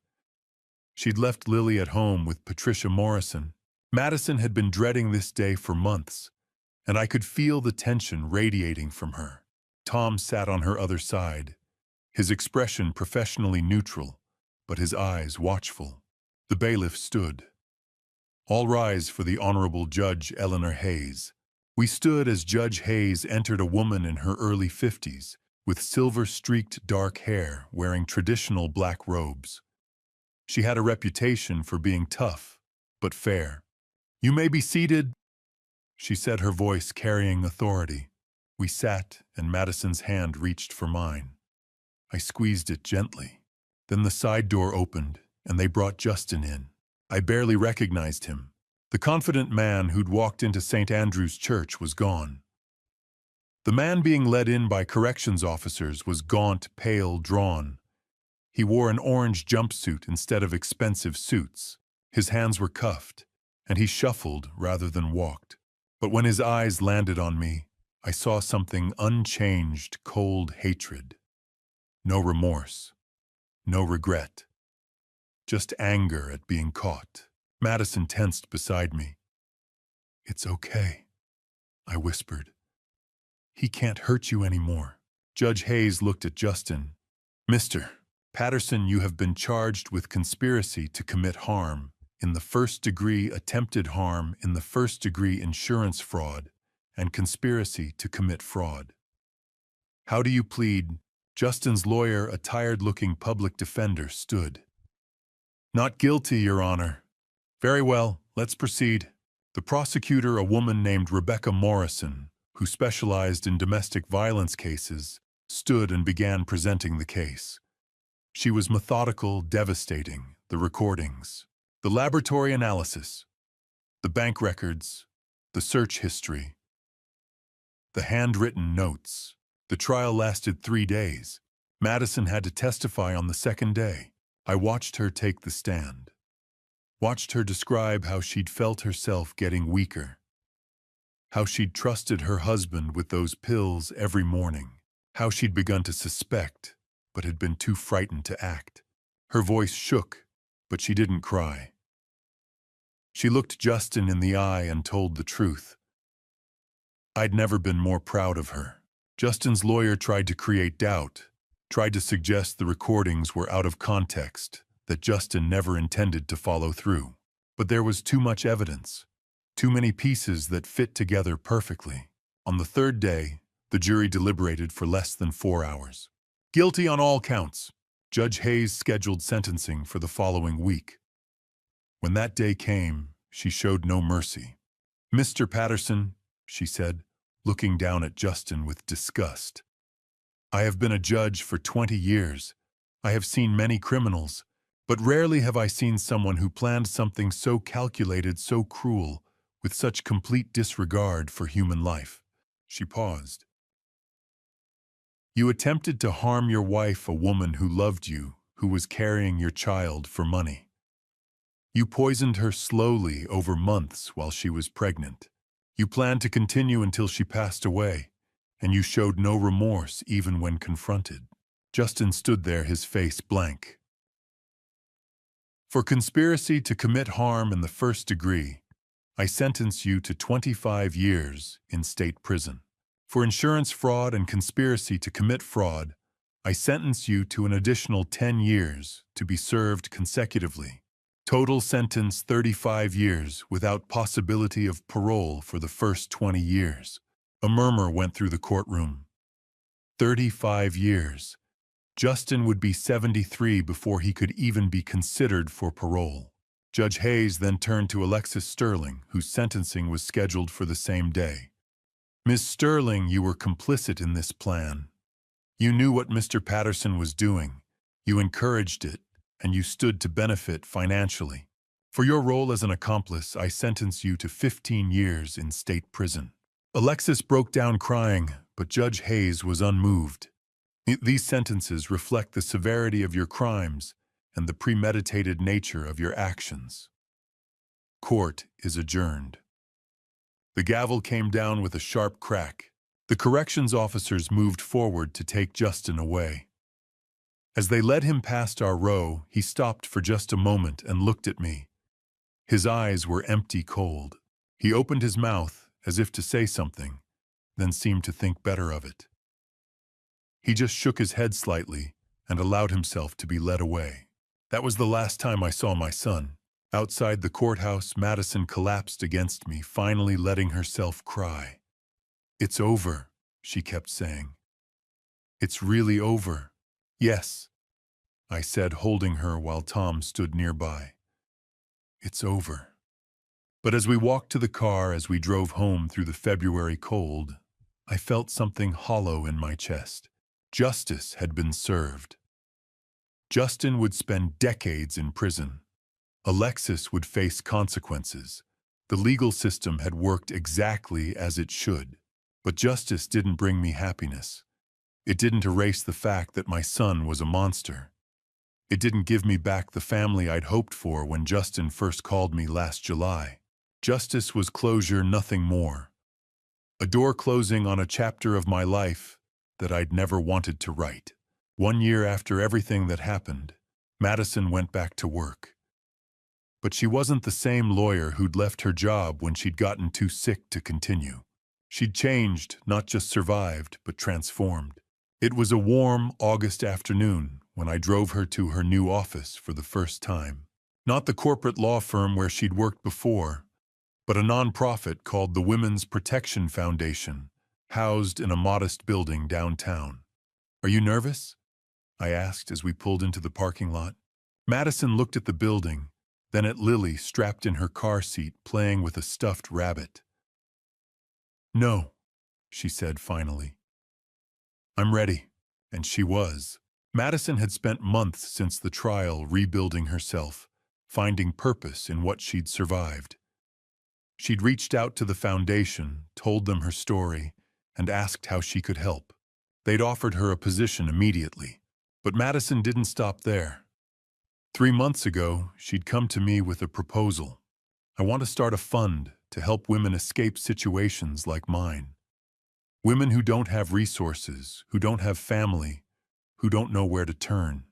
She'd left Lily at home with Patricia Morrison. Madison had been dreading this day for months, and I could feel the tension radiating from her. Tom sat on her other side, his expression professionally neutral, but his eyes watchful. The bailiff stood. "All rise for the Honorable Judge Eleanor Hayes." We stood as Judge Hayes entered, a woman in her early 50s, with silver-streaked dark hair, wearing traditional black robes. She had a reputation for being tough, but fair. "You may be seated," she said, her voice carrying authority. We sat, and Madison's hand reached for mine. I squeezed it gently. Then the side door opened, and they brought Justin in. I barely recognized him. The confident man who'd walked into St. Andrew's Church was gone. The man being led in by corrections officers was gaunt, pale, drawn. He wore an orange jumpsuit instead of expensive suits. His hands were cuffed, and he shuffled rather than walked. But when his eyes landed on me, I saw something: unchanged, cold hatred. No remorse, no regret, just anger at being caught. Madison tensed beside me. "It's okay," I whispered. "He can't hurt you anymore." Judge Hayes looked at Justin. "Mr. Patterson, you have been charged with conspiracy to commit harm in the first degree, attempted harm in the first degree, insurance fraud, and conspiracy to commit fraud. How do you plead?" Justin's lawyer, a tired-looking public defender, stood. "Not guilty, Your Honor." "Very well, let's proceed." The prosecutor, a woman named Rebecca Morrison, who specialized in domestic violence cases, stood and began presenting the case. She was methodical, devastating: the recordings, the laboratory analysis, the bank records, the search history, the handwritten notes. The trial lasted 3 days. Madison had to testify on the second day. I watched her take the stand. Watched her describe how she'd felt herself getting weaker. How she'd trusted her husband with those pills every morning. How she'd begun to suspect, but had been too frightened to act. Her voice shook, but she didn't cry. She looked Justin in the eye and told the truth. I'd never been more proud of her. Justin's lawyer tried to create doubt, tried to suggest the recordings were out of context, that Justin never intended to follow through. But there was too much evidence, too many pieces that fit together perfectly. On the third day, the jury deliberated for less than 4 hours. Guilty on all counts. Judge Hayes scheduled sentencing for the following week. When that day came, she showed no mercy. "Mr. Patterson," she said, looking down at Justin with disgust, "I have been a judge for 20 years. I have seen many criminals, but rarely have I seen someone who planned something so calculated, so cruel, with such complete disregard for human life." She paused. "You attempted to harm your wife, a woman who loved you, who was carrying your child, for money. You poisoned her slowly over months while she was pregnant. You planned to continue until she passed away, and you showed no remorse even when confronted." Justin stood there, his face blank. "For conspiracy to commit harm in the first degree, I sentence you to 25 years in state prison. For insurance fraud and conspiracy to commit fraud, I sentence you to an additional 10 years to be served consecutively. Total sentence 35 years without possibility of parole for the first 20 years. A murmur went through the courtroom. 35 years. Justin would be 73 before he could even be considered for parole. Judge Hayes then turned to Alexis Sterling, whose sentencing was scheduled for the same day. Ms. Sterling, you were complicit in this plan. You knew what Mr. Patterson was doing. You encouraged it, and you stood to benefit financially. For your role as an accomplice, I sentence you to 15 years in state prison. Alexis broke down crying, but Judge Hayes was unmoved. These sentences reflect the severity of your crimes and the premeditated nature of your actions. Court is adjourned. The gavel came down with a sharp crack. The corrections officers moved forward to take Justin away. As they led him past our row, he stopped for just a moment and looked at me. His eyes were empty cold. He opened his mouth as if to say something, then seemed to think better of it. He just shook his head slightly and allowed himself to be led away. That was the last time I saw my son. Outside the courthouse, Madison collapsed against me, finally letting herself cry. "It's over," she kept saying. "It's really over." "Yes," I said, holding her while Tom stood nearby. "It's over." But as we walked to the car, as we drove home through the February cold, I felt something hollow in my chest. Justice had been served. Justin would spend decades in prison. Alexis would face consequences. The legal system had worked exactly as it should. But justice didn't bring me happiness. It didn't erase the fact that my son was a monster. It didn't give me back the family I'd hoped for when Justin first called me last July. Justice was closure, nothing more. A door closing on a chapter of my life that I'd never wanted to write. 1 year after everything that happened, Madison went back to work. But she wasn't the same lawyer who'd left her job when she'd gotten too sick to continue. She'd changed, not just survived, but transformed. It was a warm August afternoon when I drove her to her new office for the first time. Not the corporate law firm where she'd worked before, but a nonprofit called the Women's Protection Foundation, housed in a modest building downtown. "Are you nervous?" I asked as we pulled into the parking lot. Madison looked at the building, then at Lily strapped in her car seat playing with a stuffed rabbit. "No," she said finally. "I'm ready." And she was. Madison had spent months since the trial rebuilding herself, finding purpose in what she'd survived. She'd reached out to the foundation, told them her story, and asked how she could help. They'd offered her a position immediately. But Madison didn't stop there. 3 months ago, she'd come to me with a proposal. "I want to start a fund to help women escape situations like mine. Women who don't have resources, who don't have family, who don't know where to turn."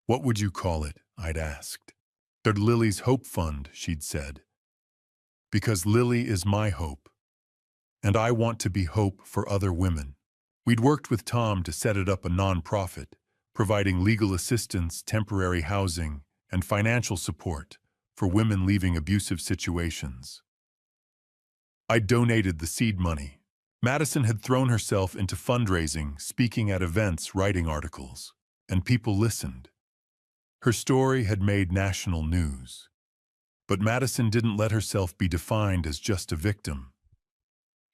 "What would you call it?" I'd asked. "They're Lily's Hope Fund," she'd said. "Because Lily is my hope. And I want to be hope for other women." We'd worked with Tom to set it up a nonprofit, providing legal assistance, temporary housing, and financial support for women leaving abusive situations. I donated the seed money. Madison had thrown herself into fundraising, speaking at events, writing articles, and people listened. Her story had made national news. But Madison didn't let herself be defined as just a victim.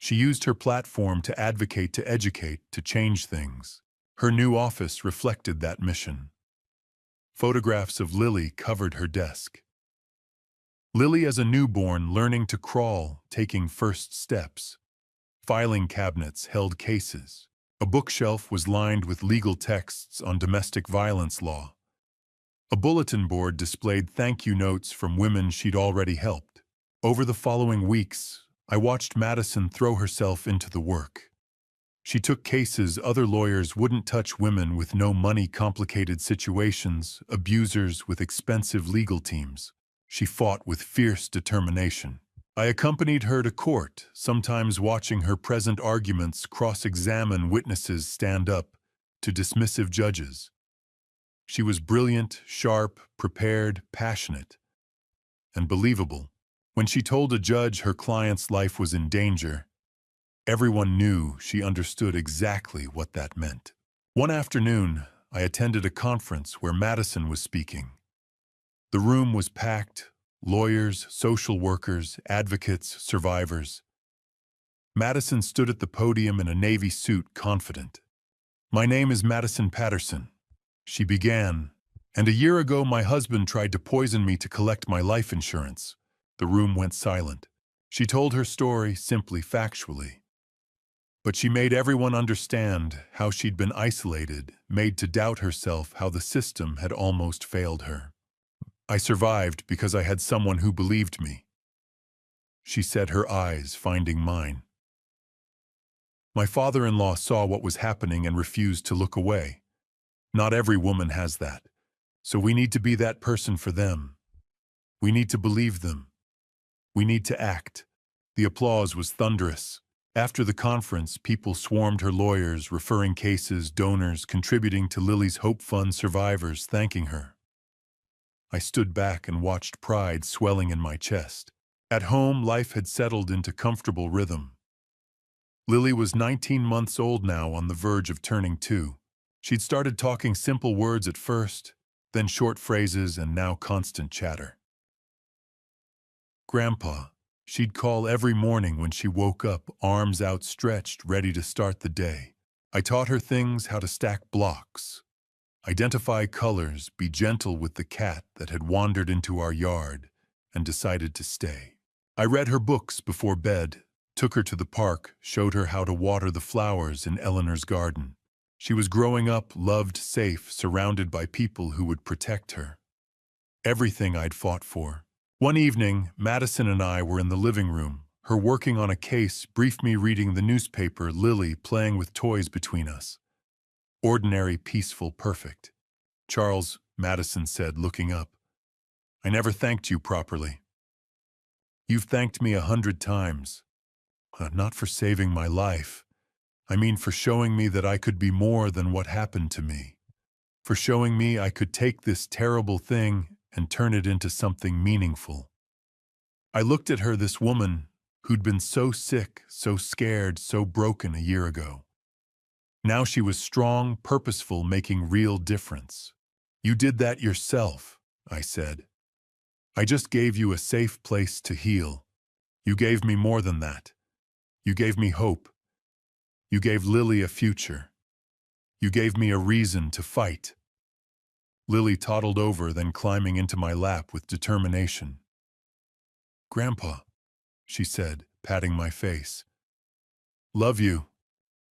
She used her platform to advocate, to educate, to change things. Her new office reflected that mission. Photographs of Lily covered her desk. Lily as a newborn, learning to crawl, taking first steps. Filing cabinets held cases. A bookshelf was lined with legal texts on domestic violence law. A bulletin board displayed thank you notes from women she'd already helped. Over the following weeks, I watched Madison throw herself into the work. She took cases other lawyers wouldn't touch: women with no money, complicated situations, abusers with expensive legal teams. She fought with fierce determination. I accompanied her to court, sometimes watching her present arguments cross-examine witnesses stand up to dismissive judges. She was brilliant, sharp, prepared, passionate, and believable. When she told a judge her client's life was in danger, everyone knew she understood exactly what that meant. One afternoon, I attended a conference where Madison was speaking. The room was packed: lawyers, social workers, advocates, survivors. Madison stood at the podium in a navy suit, confident. "My name is Madison Patterson," she began, "and a year ago my husband tried to poison me to collect my life insurance." The room went silent. She told her story simply, factually. But she made everyone understand how she'd been isolated, made to doubt herself, how the system had almost failed her. "I survived because I had someone who believed me," she said, her eyes finding mine. "My father-in-law saw what was happening and refused to look away. Not every woman has that. So we need to be that person for them. We need to believe them. We need to act." The applause was thunderous. After the conference, people swarmed her, lawyers, referring cases, donors, contributing to Lily's Hope Fund, survivors thanking her. I stood back and watched, pride swelling in my chest. At home, life had settled into comfortable rhythm. Lily was 19 months old now, on the verge of turning 2. She'd started talking simple words at first, then short phrases, and now constant chatter. "Grandpa," she'd call every morning when she woke up, arms outstretched, ready to start the day. I taught her things: how to stack blocks, identify colors, be gentle with the cat that had wandered into our yard and decided to stay. I read her books before bed, took her to the park, showed her how to water the flowers in Eleanor's garden. She was growing up, loved, safe, surrounded by people who would protect her. Everything I'd fought for. One evening, Madison and I were in the living room, her working on a case, me reading the newspaper, Lily playing with toys between us. Ordinary, peaceful, perfect. "Charles," Madison said, looking up, "I never thanked you properly." "You've thanked me 100 times. Not for saving my life. I mean for showing me that I could be more than what happened to me. For showing me I could take this terrible thing and turn it into something meaningful." I looked at her, this woman who'd been so sick, so scared, so broken a year ago. Now she was strong, purposeful, making real difference. "You did that yourself," I said. "I just gave you a safe place to heal. You gave me more than that. You gave me hope. You gave Lily a future. You gave me a reason to fight." Lily toddled over, then climbing into my lap with determination. "Grandpa," she said, patting my face. "Love you.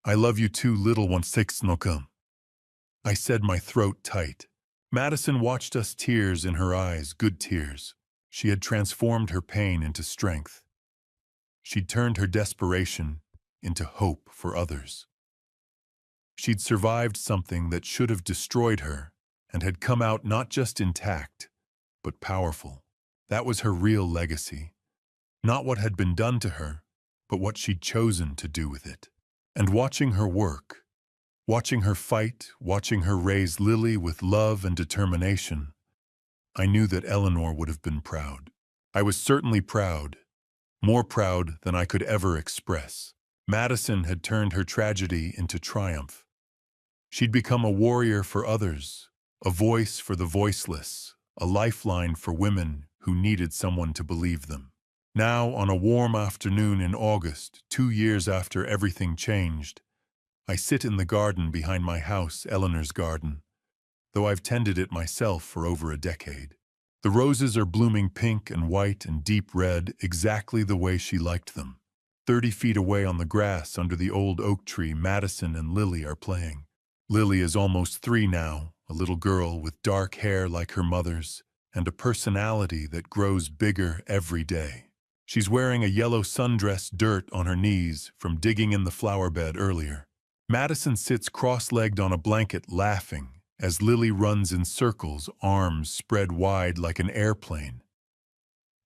I love you too, little one. Six no come." I said, my throat tight. Madison watched us, tears in her eyes, good tears. She had transformed her pain into strength. She'd turned her desperation into hope for others. She'd survived something that should have destroyed her and had come out not just intact, but powerful. That was her real legacy. Not what had been done to her, but what she'd chosen to do with it. And watching her work, watching her fight, watching her raise Lily with love and determination, I knew that Eleanor would have been proud. I was certainly proud, more proud than I could ever express. Madison had turned her tragedy into triumph. She'd become a warrior for others, a voice for the voiceless, a lifeline for women who needed someone to believe them. Now, on a warm afternoon in August, 2 years after everything changed, I sit in the garden behind my house, Eleanor's garden, though I've tended it myself for over a decade. The roses are blooming pink and white and deep red, exactly the way she liked them. 30 feet away on the grass under the old oak tree, Madison and Lily are playing. Lily is almost 3 now, a little girl with dark hair like her mother's and a personality that grows bigger every day. She's wearing a yellow sundress, dirt on her knees from digging in the flower bed earlier. Madison sits cross-legged on a blanket, laughing, as Lily runs in circles, arms spread wide like an airplane.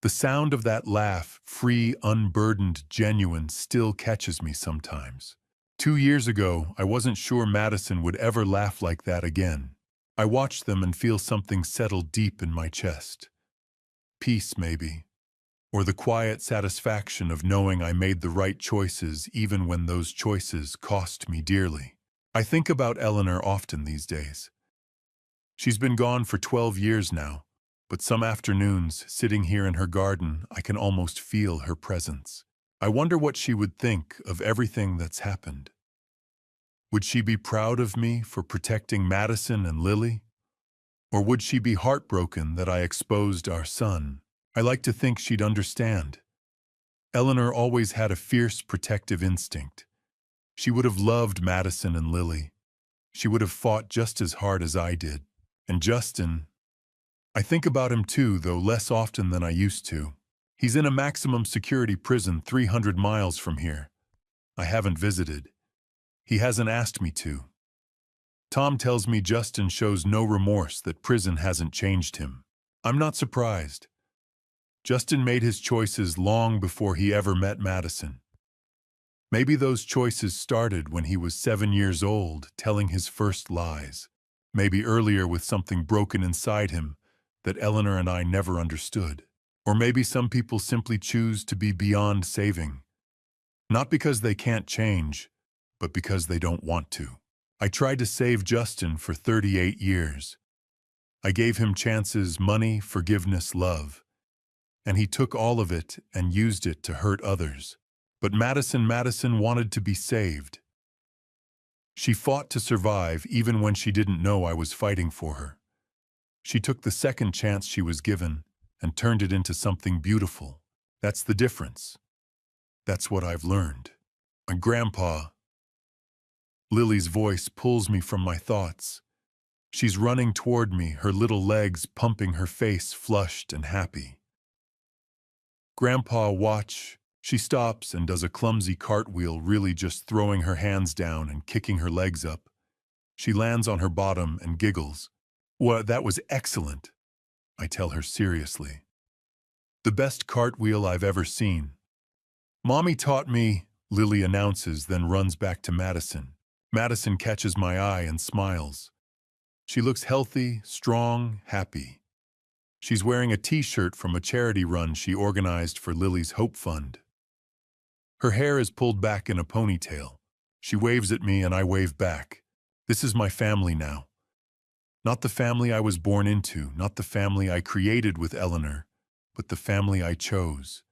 The sound of that laugh, free, unburdened, genuine, still catches me sometimes. 2 years ago, I wasn't sure Madison would ever laugh like that again. I watch them and feel something settle deep in my chest. Peace, maybe. Or the quiet satisfaction of knowing I made the right choices even when those choices cost me dearly. I think about Eleanor often these days. She's been gone for 12 years now, but some afternoons, sitting here in her garden, I can almost feel her presence. I wonder what she would think of everything that's happened. Would she be proud of me for protecting Madison and Lily? Or would she be heartbroken that I exposed our son? I like to think she'd understand. Eleanor always had a fierce protective instinct. She would have loved Madison and Lily. She would have fought just as hard as I did. And Justin, I think about him too, though less often than I used to. He's in a maximum security prison 300 miles from here. I haven't visited. He hasn't asked me to. Tom tells me Justin shows no remorse, that prison hasn't changed him. I'm not surprised. Justin made his choices long before he ever met Madison. Maybe those choices started when he was 7 years old, telling his first lies. Maybe earlier with something broken inside him that Eleanor and I never understood. Or maybe some people simply choose to be beyond saving. Not because they can't change, but because they don't want to. I tried to save Justin for 38 years. I gave him chances, money, forgiveness, love. And he took all of it and used it to hurt others. But Madison wanted to be saved. She fought to survive even when she didn't know I was fighting for her. She took the second chance she was given and turned it into something beautiful. That's the difference. That's what I've learned. My grandpa. Lily's voice pulls me from my thoughts. She's running toward me, her little legs pumping, her face flushed and happy. Grandpa, watch. She stops and does a clumsy cartwheel, really just throwing her hands down and kicking her legs up. She lands on her bottom and giggles. "Well, that was excellent," I tell her seriously. "The best cartwheel I've ever seen." "Mommy taught me," Lily announces, then runs back to Madison. Madison catches my eye and smiles. She looks healthy, strong, happy. She's wearing a t-shirt from a charity run she organized for Lily's Hope Fund. Her hair is pulled back in a ponytail. She waves at me and I wave back. This is my family now. Not the family I was born into, not the family I created with Eleanor, but the family I chose.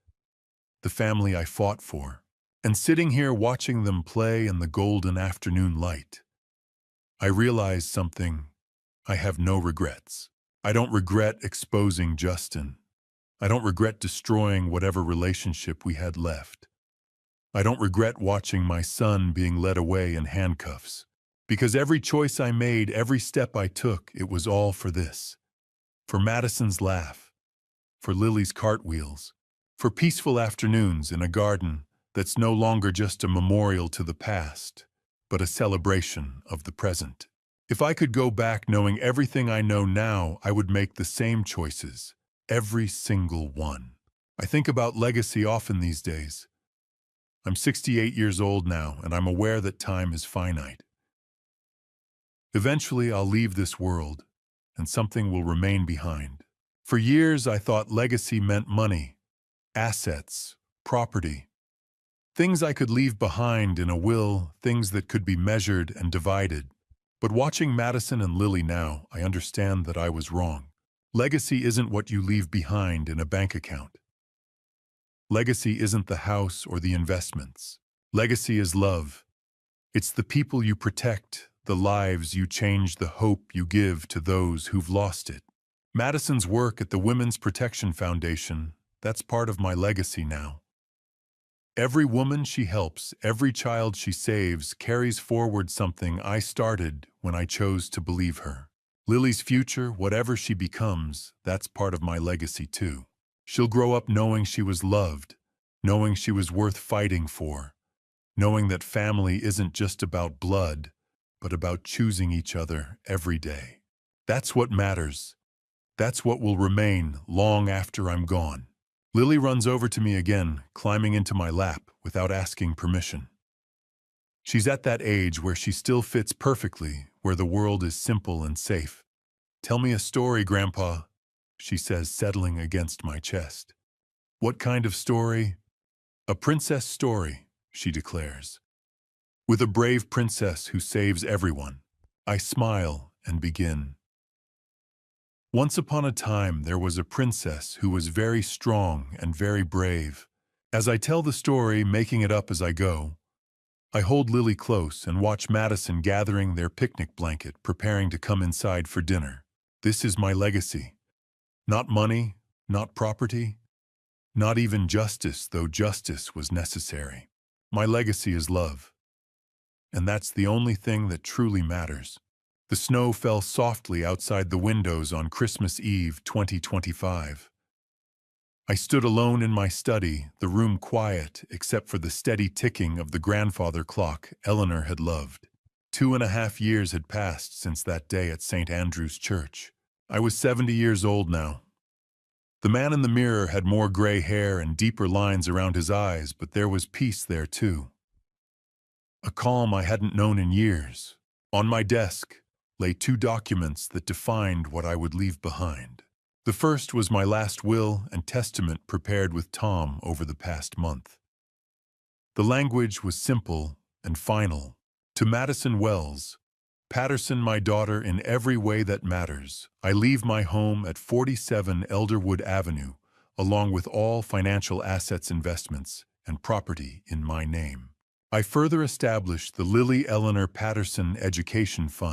The family I fought for. And sitting here watching them play in the golden afternoon light, I realize something. I have no regrets. I don't regret exposing Justin. I don't regret destroying whatever relationship we had left. I don't regret watching my son being led away in handcuffs. Because every choice I made, every step I took, it was all for this. For Madison's laugh. For Lily's cartwheels. For peaceful afternoons in a garden that's no longer just a memorial to the past, but a celebration of the present. If I could go back knowing everything I know now, I would make the same choices. Every single one. I think about legacy often these days. I'm 68 years old now, and I'm aware that time is finite. Eventually, I'll leave this world, and something will remain behind. For years, I thought legacy meant money, assets, property. Things I could leave behind in a will, things that could be measured and divided. But watching Madison and Lily now, I understand that I was wrong. Legacy isn't what you leave behind in a bank account. Legacy isn't the house or the investments. Legacy is love. It's the people you protect, the lives you change, the hope you give to those who've lost it. Madison's work at the Women's Protection Foundation, that's part of my legacy now. Every woman she helps, every child she saves, carries forward something I started when I chose to believe her. Lily's future, whatever she becomes, that's part of my legacy too. She'll grow up knowing she was loved, knowing she was worth fighting for, knowing that family isn't just about blood, but about choosing each other every day. That's what matters. That's what will remain long after I'm gone. Lily runs over to me again, climbing into my lap without asking permission. She's at that age where she still fits perfectly, where the world is simple and safe. "Tell me a story, Grandpa," she says, settling against my chest. "What kind of story?" "A princess story," she declares. "With a brave princess who saves everyone." I smile and begin. "Once upon a time, there was a princess who was very strong and very brave." As I tell the story, making it up as I go, I hold Lily close and watch Madison gathering their picnic blanket, preparing to come inside for dinner. This is my legacy. Not money, not property, not even justice, though justice was necessary. My legacy is love. And that's the only thing that truly matters. The snow fell softly outside the windows on Christmas Eve 2025. I stood alone in my study, the room quiet except for the steady ticking of the grandfather clock Eleanor had loved. 2.5 years had passed since that day at St. Andrew's Church. I was 70 years old now. The man in the mirror had more gray hair and deeper lines around his eyes, but there was peace there too. A calm I hadn't known in years. On my desk lay 2 documents that defined what I would leave behind. The first was my last will and testament prepared with Tom over the past month. The language was simple and final. To Madison Wells, Patterson, my daughter, in every way that matters, I leave my home at 47 Elderwood Avenue, along with all financial assets, investments, and property in my name. I further establish the Lily Eleanor Patterson Education Fund,